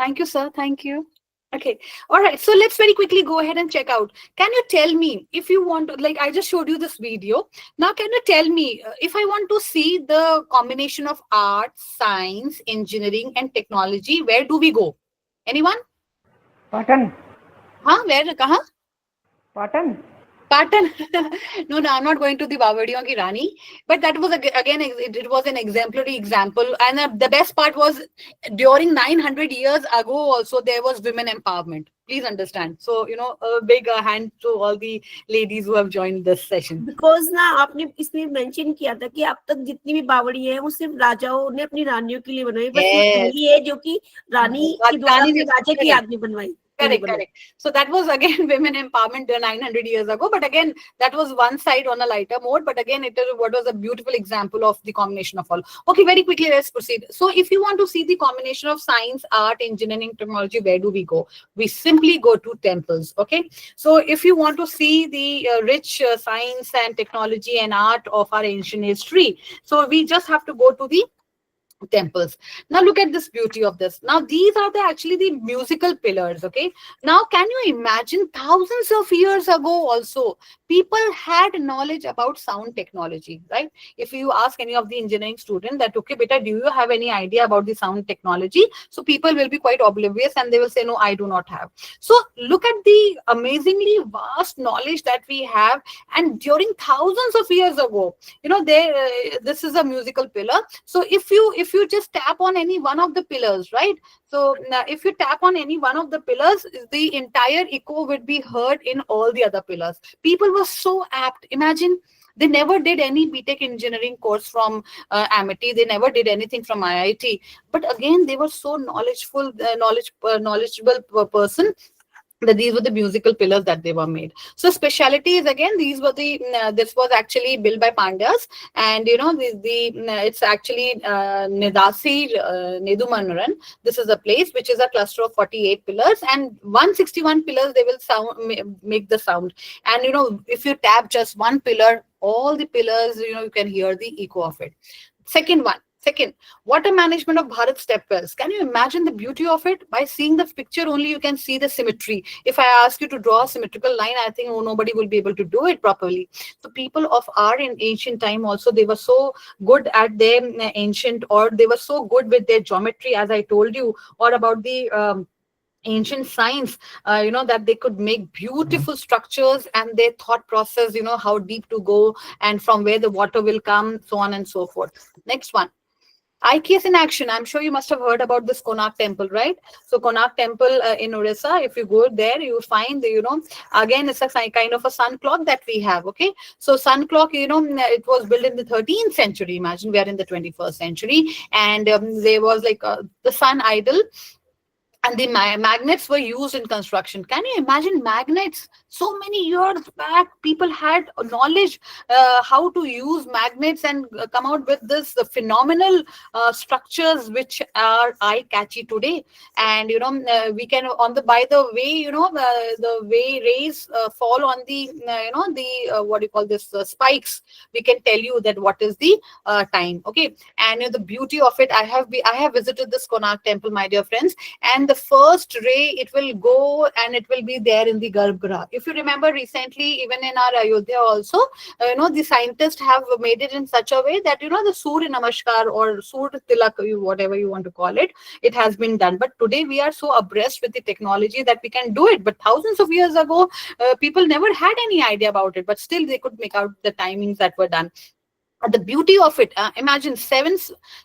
thank you, sir. Thank you. Okay. All right. So let's very quickly go ahead and check out. Can you tell me if you want to, like, I just showed you this video. Now, can you tell me if I want to see the combination of art, science, engineering, and technology, where do we go? Anyone? Patan. Huh? Where? Kaha? Patan. Patan. No, no, I'm not going to the Bavadiyon ki Rani. But that was again, it was an exemplary example. And the best part was during 900 years ago also there was women empowerment. Please understand. So, you know, a big hand to all the ladies who have joined this session. Because ना आपने इसमें mention किया था कि अब तक जितनी भी बावड़ी है वो सिर्फ राजाओं ने अपनी रानियों के लिए बनवाई, बस ये पहली है जो कि रानी के द्वारा अपने राजा की याद में बनवाई. Correct, correct. So that was again women empowerment 900 years ago. But again, that was one side on a lighter mode. But again, it what was a beautiful example of the combination of all. Okay, very quickly, let's proceed. So if you want to see the combination of science, art, engineering, technology, where do we go? We simply go to temples. Okay. So if you want to see the rich science and technology and art of our ancient history, so we just have to go to the temples. Now look at this beauty of this. Now these are actually the musical pillars. Okay, now can you imagine thousands of years ago also people had knowledge about sound technology, right? If you ask any of the engineering student that, okay beta, do you have any idea about the sound technology, so people will be quite oblivious and they will say no, I do not have. So look at the amazingly vast knowledge that we have, and during thousands of years ago, you know, this is a musical pillar. So if you just tap on any one of the pillars, right? So now if you tap on any one of the pillars, the entire echo would be heard in all the other pillars. People were so apt. Imagine, they never did any BTech engineering course from Amity. They never did anything from IIT. But again, they were so knowledgeable person, that these were the musical pillars that they were made. So speciality is again, these were the this was actually built by Pandyas, and you know it's actually Nidasi Nedumanaran. This is a place which is a cluster of 48 pillars, and 161 pillars they will make the sound. And you know, if you tap just one pillar, all the pillars, you know, you can hear the echo of it. Second, water management of Bharat step wells. Can you imagine the beauty of it? By seeing the picture only, you can see the symmetry. If I ask you to draw a symmetrical line, I think nobody will be able to do it properly. So people of our in ancient time also, they were so good at their ancient, or they were so good with their geometry, as I told you, or about the ancient science, you know, that they could make beautiful structures, and their thought process, you know, how deep to go and from where the water will come, so on and so forth. Next one. IKS in action. I'm sure you must have heard about this Konark temple, right? So Konark temple in Orissa, if you go there, you find, you know, again, it's a kind of a sun clock that we have, okay? So sun clock, you know, it was built in the 13th century. Imagine we are in the 21st century. And there was like the sun idol, and the magnets were used in construction. Can you imagine magnets? So many years back, people had knowledge how to use magnets and come out with this phenomenal structures which are eye-catchy today. And you know, we can by the way, you know, the way rays fall on the you know, the what do you call this, spikes, we can tell you that what is the time. Okay, and you know, the beauty of it, I have visited this Konark temple, my dear friends, and the first ray, it will go and it will be there in the Garbhagriha. If you remember recently, even in our Ayodhya also, you know, the scientists have made it in such a way that, you know, the Surya Namaskar or Surya Tilak, whatever you want to call it, it has been done. But today we are so abreast with the technology that we can do it. But thousands of years ago, people never had any idea about it, but still they could make out the timings that were done. The beauty of it, imagine 7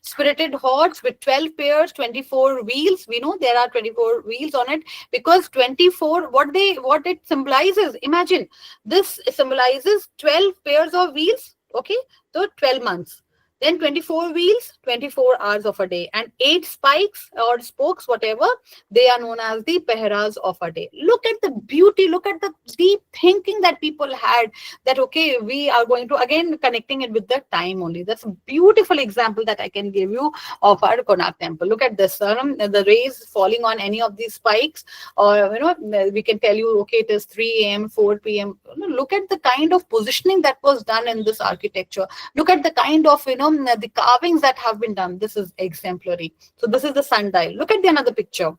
spirited horse with 12 pairs, 24 wheels. We know there are 24 wheels on it, because 24, what it symbolizes, imagine, this symbolizes 12 pairs of wheels. Okay, so 12 months. Then 24 wheels, 24 hours of a day, and 8 spikes or spokes, whatever, they are known as the pehras of a day. Look at the beauty, look at the deep thinking that people had, that okay, we are going to, again, connecting it with the time only. That's a beautiful example that I can give you of our Konark temple. Look at this, the rays falling on any of these spikes, or we can tell you, okay, it is 3 a.m., 4 p.m. Look at the kind of positioning that was done in this architecture. Look at the kind of the carvings that have been done. This is exemplary. So this is the sundial. Look at the another picture.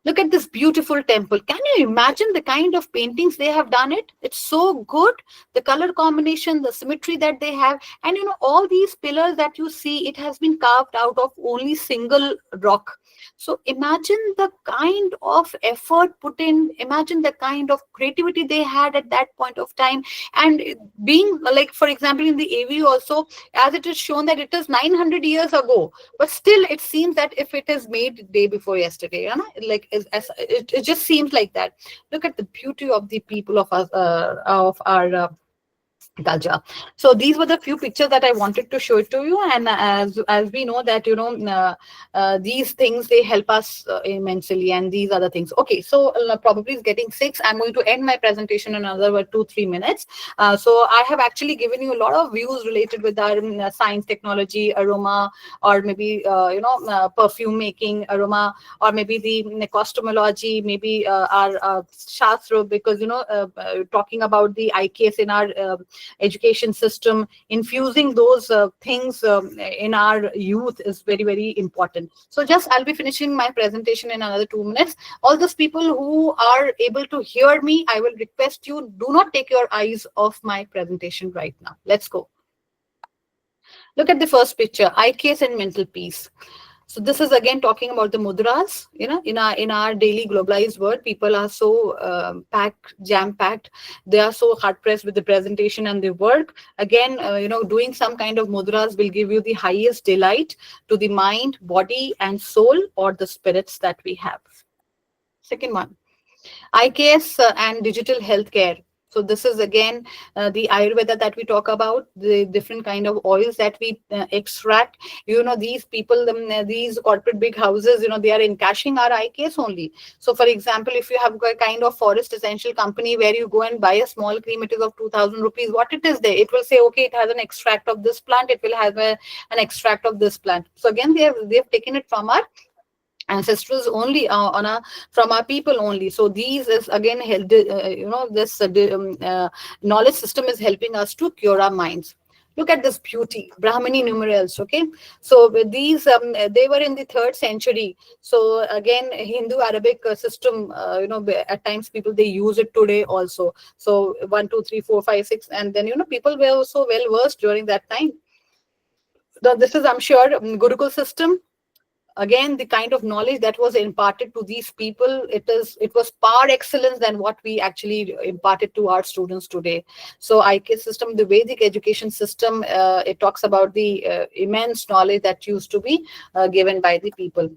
Look at this beautiful temple. Can you imagine the kind of paintings they have done it? It's so good. The color combination, the symmetry that they have. And all these pillars that you see, it has been carved out of only single rock. So imagine the kind of effort put in, imagine the kind of creativity they had at that point of time. And being like, for example, in the AV also, as it is shown that it is 900 years ago, but still it seems that if it is made day before yesterday, like it just seems like that. Look at the beauty of the people of us, of our culture. So these were the few pictures that I wanted to show to you, and as we know that these things, they help us immensely, and these are the things. Okay, so probably it's getting 6. I'm going to end my presentation in another 2-3 minutes. So I have actually given you a lot of views related with our science, technology, aroma, or maybe perfume making, aroma, or maybe the cosmology, maybe our shastra, because talking about the IKS in our education system, infusing those things in our youth is very, very important. So just I'll be finishing my presentation in another 2 minutes. All those people who are able to hear me, I will request you, do not take your eyes off my presentation right now. Let's go. Look at the first picture, IKS and mental peace. So this is again talking about the mudras. In our daily globalized world, people are so jam-packed. They are so hard-pressed with the presentation and the work. Again, doing some kind of mudras will give you the highest delight to the mind, body, and soul, or the spirits that we have. Second one, IKS and digital healthcare. So this is again the Ayurveda that we talk about, the different kind of oils that we extract. These people, these corporate big houses, they are encashing our IKS only. So for example, if you have a kind of forest essential company where you go and buy a small cream, it is of 2,000 rupees. What it is there? It will say, okay, it has an extract of this plant. It will have an extract of this plant. So again, they have taken it from our ancestors only, from our people only. So these is again this knowledge system is helping us to cure our minds. Look at this beauty, Brahmini numerals. Okay, so with these they were in the 3rd century. So again, Hindu Arabic system, at times people, they use it today also. So 1 2 3 4 5 6, and then people were so well versed during that time. Now this is, I'm sure, Gurukul system. Again, the kind of knowledge that was imparted to these people, it was par excellence than what we actually imparted to our students today. So IKS system, the Vedic education system, it talks about the immense knowledge that used to be given by the people.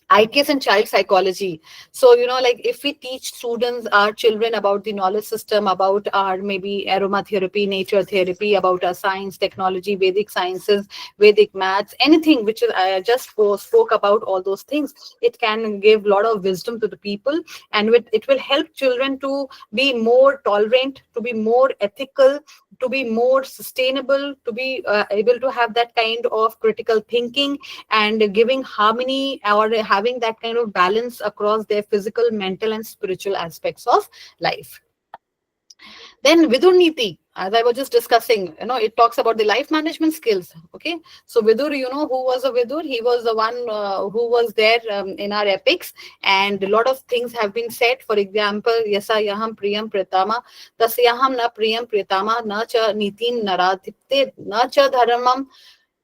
IKS and child psychology. So, like if we teach students, our children, about the knowledge system, about our maybe aromatherapy, nature therapy, about our science, technology, Vedic sciences, Vedic maths, anything which is, I just spoke about all those things, it can give a lot of wisdom to the people, and it will help children to be more tolerant, to be more ethical, to be more sustainable, to be able to have that kind of critical thinking, and giving harmony, or having that kind of balance across their physical, mental, and spiritual aspects of life. Then Vidur Niti, as I was just discussing, it talks about the life management skills. Okay, so Vidur, who was a Vidur? He was the one who was there in our epics, and a lot of things have been said. For example, Yasa Yaham Priyam Pritama, Tasyaham na Priyam Pritama, na cha Nitin Naradipte, na cha Dharmam,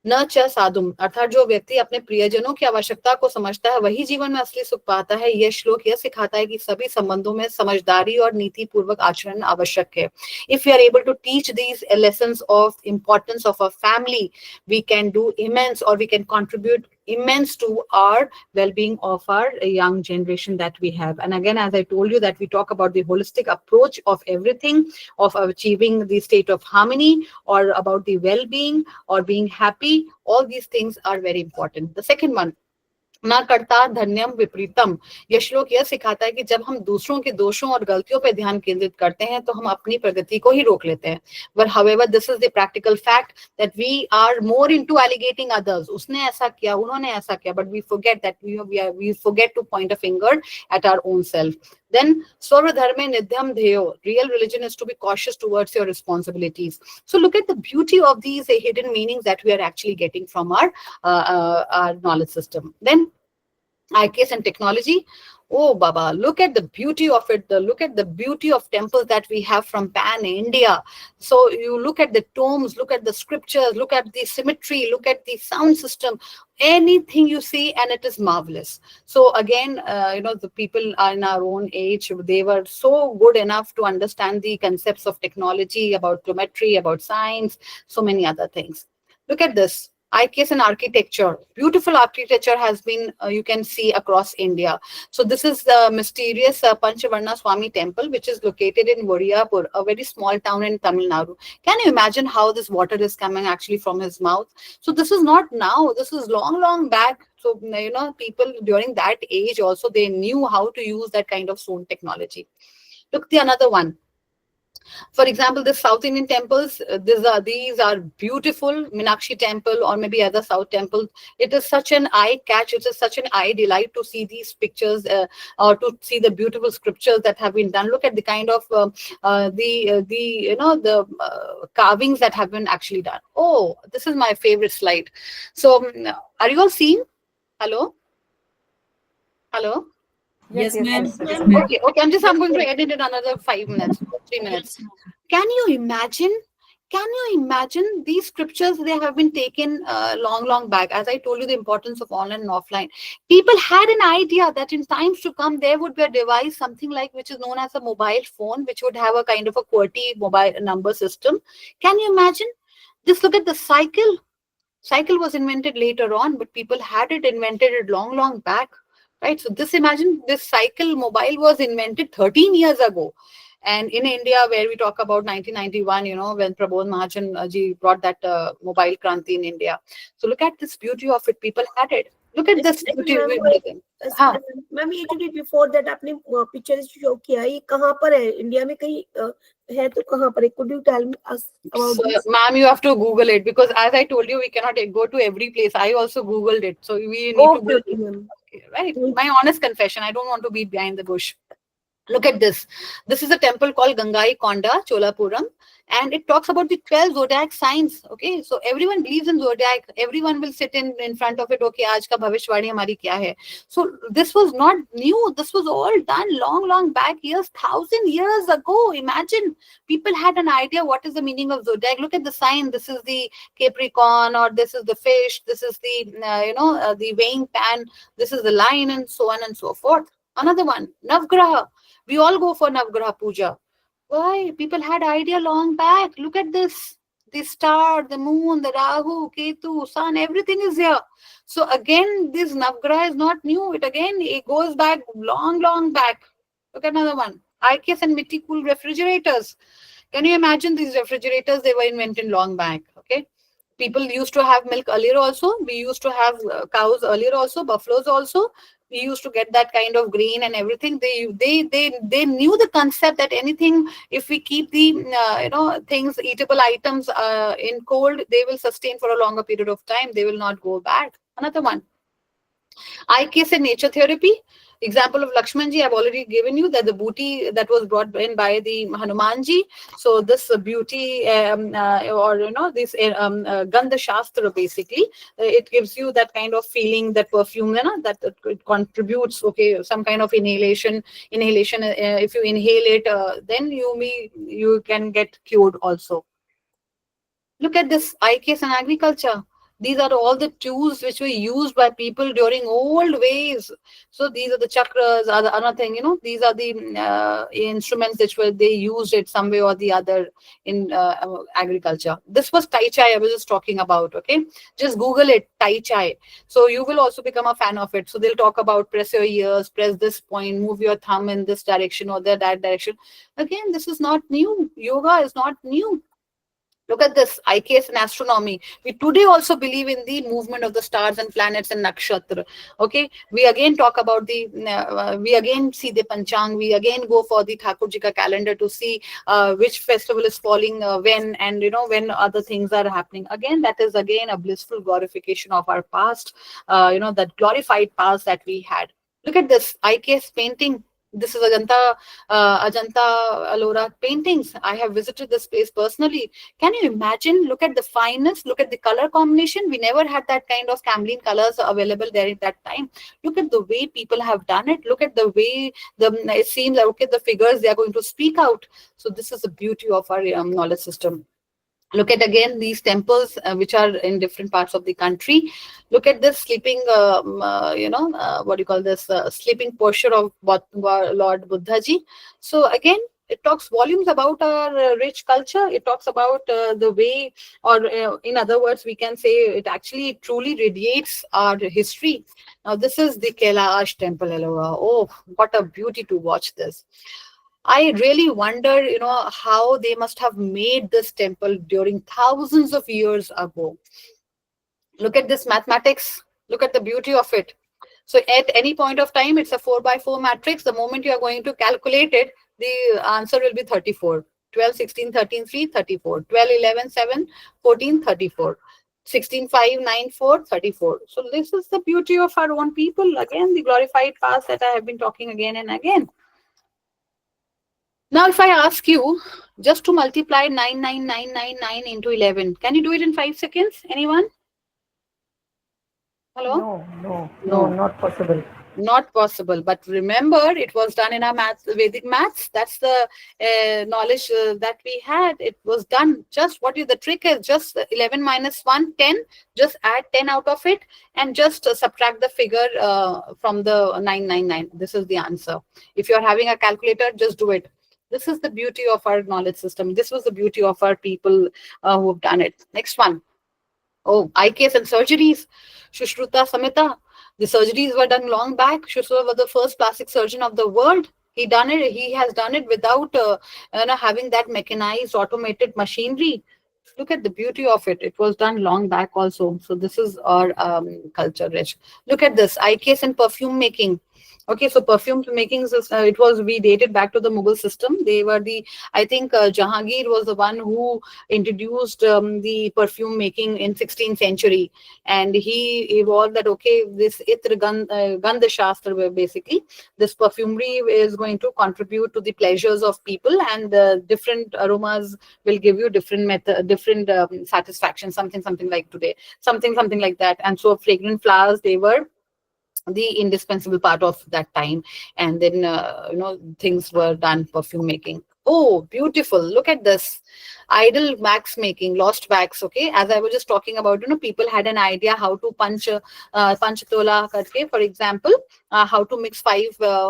न च साधुम, अर्थात जो व्यक्ति अपने प्रियजनों की आवश्यकता को समझता है, वही जीवन में असली सुख पाता है। यह श्लोक यह सिखाता है कि सभी संबंधों में समझदारी और नीति पूर्वक आचरण आवश्यक है। If we are able to teach these lessons of importance of a family, we can do immense, or we can contribute immense to our well-being of our young generation that we have. And again, as I told you, that we talk about the holistic approach of everything, of achieving the state of harmony, or about the well-being or being happy. All these things are very important. The second one, ना कर्ता धन्यम विपरीतम। यह श्लोक यह सिखाता है कि जब हम दूसरों के दोषों और गलतियों पर ध्यान केंद्रित करते हैं तो हम अपनी प्रगति को ही रोक लेते हैं। But however, this is the practical fact that we are more into alligating others. उसने ऐसा किया, उन्होंने ऐसा किया, but we forget that we forget to point a finger at our own self. Then Swarvadharme Nidhyam Dheyo. Real religion is to be cautious towards your responsibilities. So look at the beauty of these hidden meanings that we are actually getting from our knowledge system. Then IKS and technology. Oh, Baba, look at the beauty of it. Look at the beauty of temples that we have from Pan India. So you look at the tombs, look at the scriptures, look at the symmetry, look at the sound system, anything you see, and it is marvelous. So again, the people are in our own age, they were so good enough to understand the concepts of technology, about geometry, about science, so many other things. Look at this. IKS and architecture. Beautiful architecture has been, you can see across India. So this is the mysterious Panchavarna Swami temple, which is located in Vodiyapur, a very small town in Tamil Nadu. Can you imagine how this water is coming actually from his mouth? So this is not now, this is long, long back. So, people during that age also, they knew how to use that kind of stone technology. Look, the another one. For example, the South Indian temples, these are beautiful. Meenakshi temple or maybe other South temples. It is such an eye catch. It is such an eye delight to see these pictures or to see the beautiful scriptures that have been done. Look at the kind of carvings that have been actually done. Oh, this is my favorite slide. So, are you all seeing? Hello? Hello? Yes, ma'am. Okay, I'm going to edit it another 5 minutes, 3 minutes. Can you imagine these scriptures? They have been taken long back. As I told you, the importance of online and offline. People had an idea that in times to come, there would be a device, something like which is known as a mobile phone, which would have a kind of a QWERTY mobile number system. Can you imagine? Just look at the cycle. Cycle was invented later on, but people had it invented long back. Right, so imagine this cycle mobile was invented 13 years ago, and in India, where we talk about 1991, when Prabodh Mahajan ji brought that mobile kranti in India. So look at this beauty of it. People had it. Look at this beauty. Ma'am ये जो before that आपने pictures show किया, ये कहाँ पर है? India में कहीं है तो कहाँ पर है? Could you tell me us about this? Ma'am, you have to Google it, because as I told you, we cannot go to every place. I also Googled it, so we need to Google it. Okay, right? My honest confession, I don't want to beat behind the bush. Look at this. This is a temple called Gangai Konda, Cholapuram, and it talks about the 12 zodiac signs. Okay, so everyone believes in zodiac. Everyone will sit in front of it. Okay, aaj ka bhavishwani hamari kya hai? So this was not new. This was all done long back, years, 1,000 years ago. Imagine, people had an idea what is the meaning of zodiac. Look at the sign. This is the Capricorn, or this is the fish. This is the the weighing pan. This is the lion, and so on and so forth. Another one, Navgraha. We all go for Navgraha Puja. Why? People had idea long back. Look at this. The star, the moon, the Rahu, Ketu, sun, everything is here. So again, this Navgraha is not new. It goes back long back. Look at another one. IKS and Mitti cool refrigerators. Can you imagine these refrigerators? They were invented long back. Okay. People used to have milk earlier also. We used to have cows earlier also, buffaloes also. We used to get that kind of grain and everything. They knew the concept that anything, if we keep the things, eatable items in cold, they will sustain for a longer period of time. They will not go bad. Another one. IKS and nature therapy. Example of Lakshmanji, I've already given you that the booty that was brought in by the Hanumanji. So this beauty this Gandha Shastra, basically, it gives you that kind of feeling, that perfume, that it contributes, okay, some kind of inhalation. If you inhale it, then you can get cured also. Look at this, IKS and agriculture. These are all the tools which were used by people during old ways. So these are the chakras, are the another thing, these are the instruments which were they used it some way or the other in agriculture. This was Tai Chai I was just talking about. Okay, just Google it, Tai Chai. So you will also become a fan of it. So they'll talk about press your ears, press this point, move your thumb in this direction or that direction. Again, this is not new. Yoga is not new. Look at this IKS in astronomy. We today also believe in the movement of the stars and planets and nakshatra. Okay, we again talk about we again see the panchang. We again go for the Thakurji ka calendar to see which festival is falling when, and when other things are happening. Again, that is again a blissful glorification of our past. That glorified past that we had. Look at this IKS painting. This is Ajanta Ellora paintings. I have visited this place personally. Can you imagine? Look at the fineness. Look at the color combination. We never had that kind of camlene colors available there at that time. Look at the way people have done it. Look at the way it seems. Look at the figures they are going to speak out. So this is the beauty of our knowledge system. Look at again these temples which are in different parts of the country. Look at this sleeping, what do you call this, sleeping posture of Lord Buddha ji. So again, it talks volumes about our rich culture. It talks about the way, or in other words, we can say it actually truly radiates our history. Now, this is the Kailash temple, Ellora. Oh, what a beauty to watch this. I really wonder, how they must have made this temple during thousands of years ago. Look at this mathematics. Look at the beauty of it. So at any point of time, it's a 4x4 matrix. The moment you are going to calculate it, the answer will be 34. 12, 16, 13, 3, 34. 12, 11, 7, 14, 34. 16, 5, 9, 4, 34. So this is the beauty of our own people. Again, the glorified past that I have been talking again and again. Now, if I ask you just to multiply 99999 into 11, can you do it in 5 seconds? Anyone? Hello? No, not possible. Not possible. But remember, it was done in our Vedic maths. That's the knowledge that we had. It was done. Just what is the trick is just 11 minus 1, 10. Just add 10 out of it and just subtract the figure from the 999. This is the answer. If you're having a calculator, just do it. This is the beauty of our knowledge system. This was the beauty of our people who have done it. Next one. Oh, IKS and surgeries. Shushruta Samhita. The surgeries were done long back. Shushruta was the first plastic surgeon of the world. He has done it without having that mechanized automated machinery. Look at the beauty of it. It was done long back also. So this is our culture rich. Look at this. IKS and perfume making. Okay, so perfume making, we dated back to the Mughal system. They were I think Jahangir was the one who introduced the perfume making in 16th century. And he evolved that, okay, this Itra Gandha Shastra, basically, this perfumery is going to contribute to the pleasures of people, and different aromas will give you different satisfaction, something like today, something like that. And so fragrant flowers, they were the indispensable part of that time. And then things were done, perfume making. Oh, beautiful. Look at this. Idle wax making, lost wax. Okay, as I was just talking about, people had an idea how to punch tola karke, for example, how to mix 5 5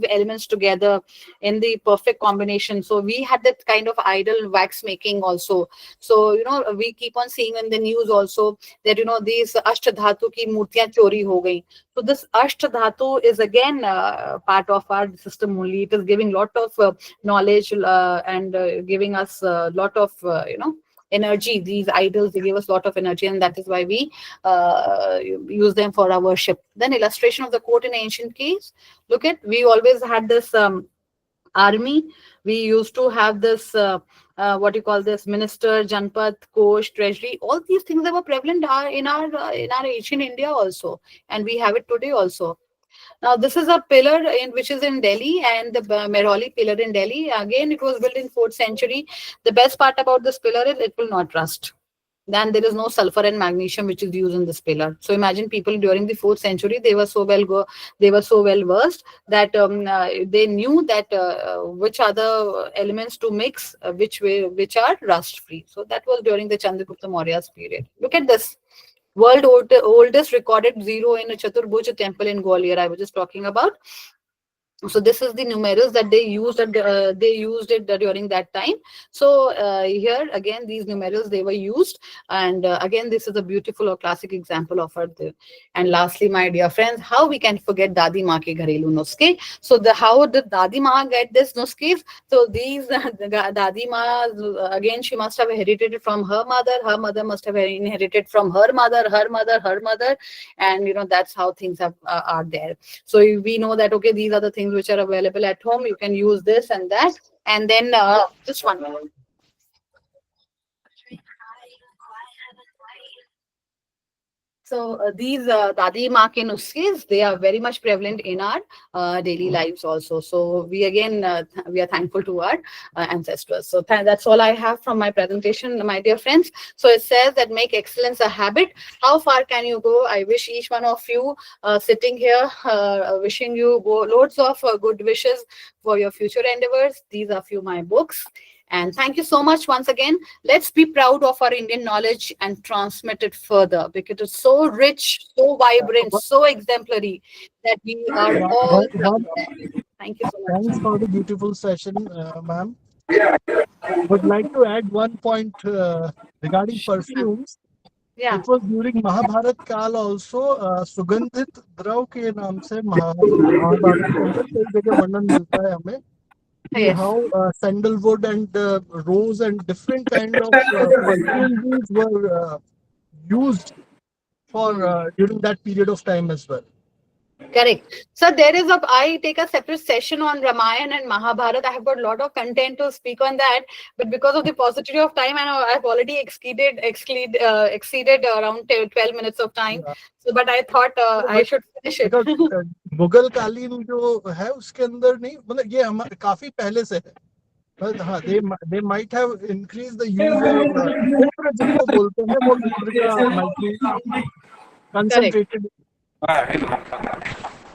elements together in the perfect combination. So we had that kind of idle wax making also. So we keep on seeing in the news also that these ashtadhatu ki murtiyan chori ho gayi. So this ashtadhatu is again part of our system only. It is giving lot of knowledge and giving us a lot of energy. These idols, they give us a lot of energy, and that is why we use them for our worship. Then illustration of the court in ancient case. Look at, we always had this army. We used to have this what you call this, minister, janpat, kosh, treasury. All these things that were prevalent in our ancient India also, and we have it today also. Now, this is a pillar which is in Delhi, and the Mehrauli pillar in Delhi. Again, it was built in 4th century. The best part about this pillar is it will not rust. then there is no sulfur and magnesium which is used in this pillar. So imagine people during the 4th century, they were so well versed that they knew that which are the elements to mix, which are rust free. So that was during the Chandragupta Maurya's period. Look at this. Oldest recorded zero in a Chaturbhuja temple in Gwalior. I was just talking about. So this is the numerals that they used it during that time. So here again these numerals they were used, and again this is a beautiful or classic example of it. And lastly, my dear friends, how we can forget Dadi Ma ke gharelu nuske? So how did Dadi Ma get this nuskes? So these Dadi Ma, again she must have inherited it from her mother must have inherited from her mother, and that's how things are there. So we know that okay, these are the things which are available at home. You can use this and that, and then just one moment. So these Dadi Ma ke nuskes, they are very much prevalent in our daily lives also. So we are thankful to our ancestors. So that's all I have from my presentation, my dear friends. So it says that make excellence a habit. How far can you go? I wish each one of you sitting here, wishing you loads of good wishes for your future endeavors. These are few my books. And thank you so much once again. Let's be proud of our Indian knowledge and transmit it further, because it's so rich, so vibrant, so exemplary that we are all proud of it. Thank you so much. Thanks for the beautiful session, ma'am. Would like to add one point regarding perfumes. Yeah. It was during Mahabharat Kal also, Sugandhit Drav के नाम से महाभारत के अंदर कई जगह वर्णन मिलता है हमें. Yes. How sandalwood and rose and different kind of perfumes were used for during that period of time as well. Correct. So I take a separate session on Ramayana and Mahabharata. I have got a lot of content to speak on that, but because of the paucity of time, and I've already exceeded around 12 minutes of time. So, but I thought I should finish it. Mughal कालीन जो है उसके अंदर नहीं, मतलब ये हमारे काफी पहले से है. But हाँ, they might have increased the use of इत्र जिसको बोलते हैं, वो इत्र का might be concentrated.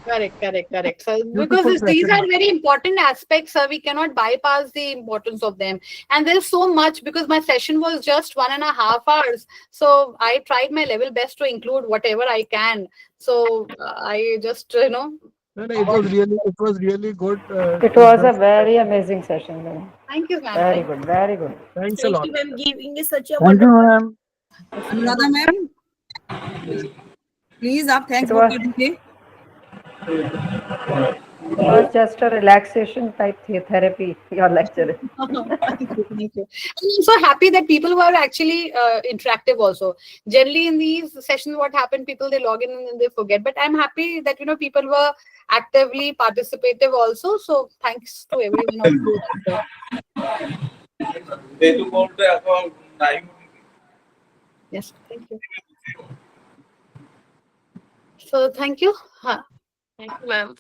Correct. So because these are very important aspects, we cannot bypass the importance of them. And there is so much, because my session was just 1.5 hours. So I tried my level best to include whatever I can. So I just, No, it was really good. It was a very amazing session, ma'am. Thank you, ma'am. Very good. Thanks a lot. Thank you, ma'am, giving us such a Thank you, wonderful. ma'am. Anuradha ma'am, please आप thanks It बोल was- कर दीजिए. It was just a relaxation type therapy, your lecture. Thank you. I'm so happy that people were actually interactive also. Generally in these sessions, what happened, people, they log in and they forget. But I'm happy that, people were actively participative also. So thanks to everyone of you. Yes, thank you. So thank you. Thank you, ma'am.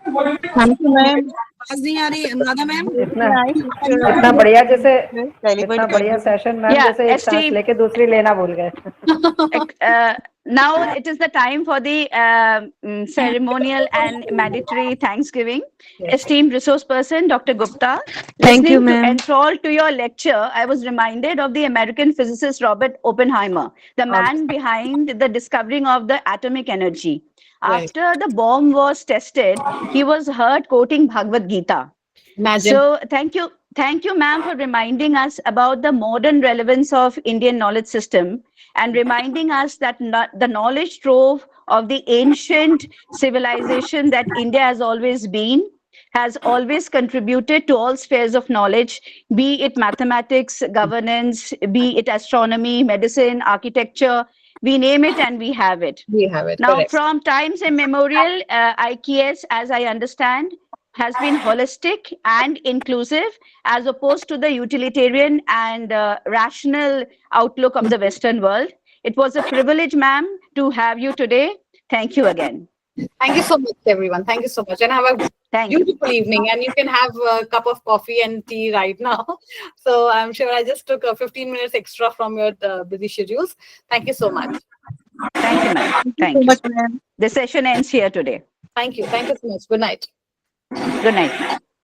Thank you ma'am. आवाज नहीं आ रही Anuradha ma'am. इतना बढ़िया session ma'am, जैसे एक सांस लेके दूसरी लेना भूल गए. Now it is the time for the ceremonial and mandatory Thanksgiving. Yes. Esteemed resource person, Dr. Gupta. Thank you, ma'am. Enthralled to your lecture, I was reminded of the American physicist Robert Oppenheimer, the man behind the discovering of the atomic energy. Right. After the bomb was tested, he was heard quoting Bhagavad Gita. Imagine. So thank you, ma'am, for reminding us about the modern relevance of Indian knowledge system and reminding us that the knowledge trove of the ancient civilization that India has always contributed to all spheres of knowledge, be it mathematics, governance, be it astronomy, medicine, architecture. We name it and we have it. Now, correct. From times immemorial, IKS, as I understand, has been holistic and inclusive, as opposed to the utilitarian and rational outlook of the Western world. It was a privilege, ma'am, to have you today. Thank you again. Thank you so much, everyone. Thank you so much. And have a beautiful evening, and you can have a cup of coffee and tea right now. So I'm sure I just took 15 minutes extra from your busy schedules. Thank you so much. Thank you, ma'am. Thank you so much, ma'am. The session ends here today. Thank you. Thank you so much. Good night. Good night, ma'am.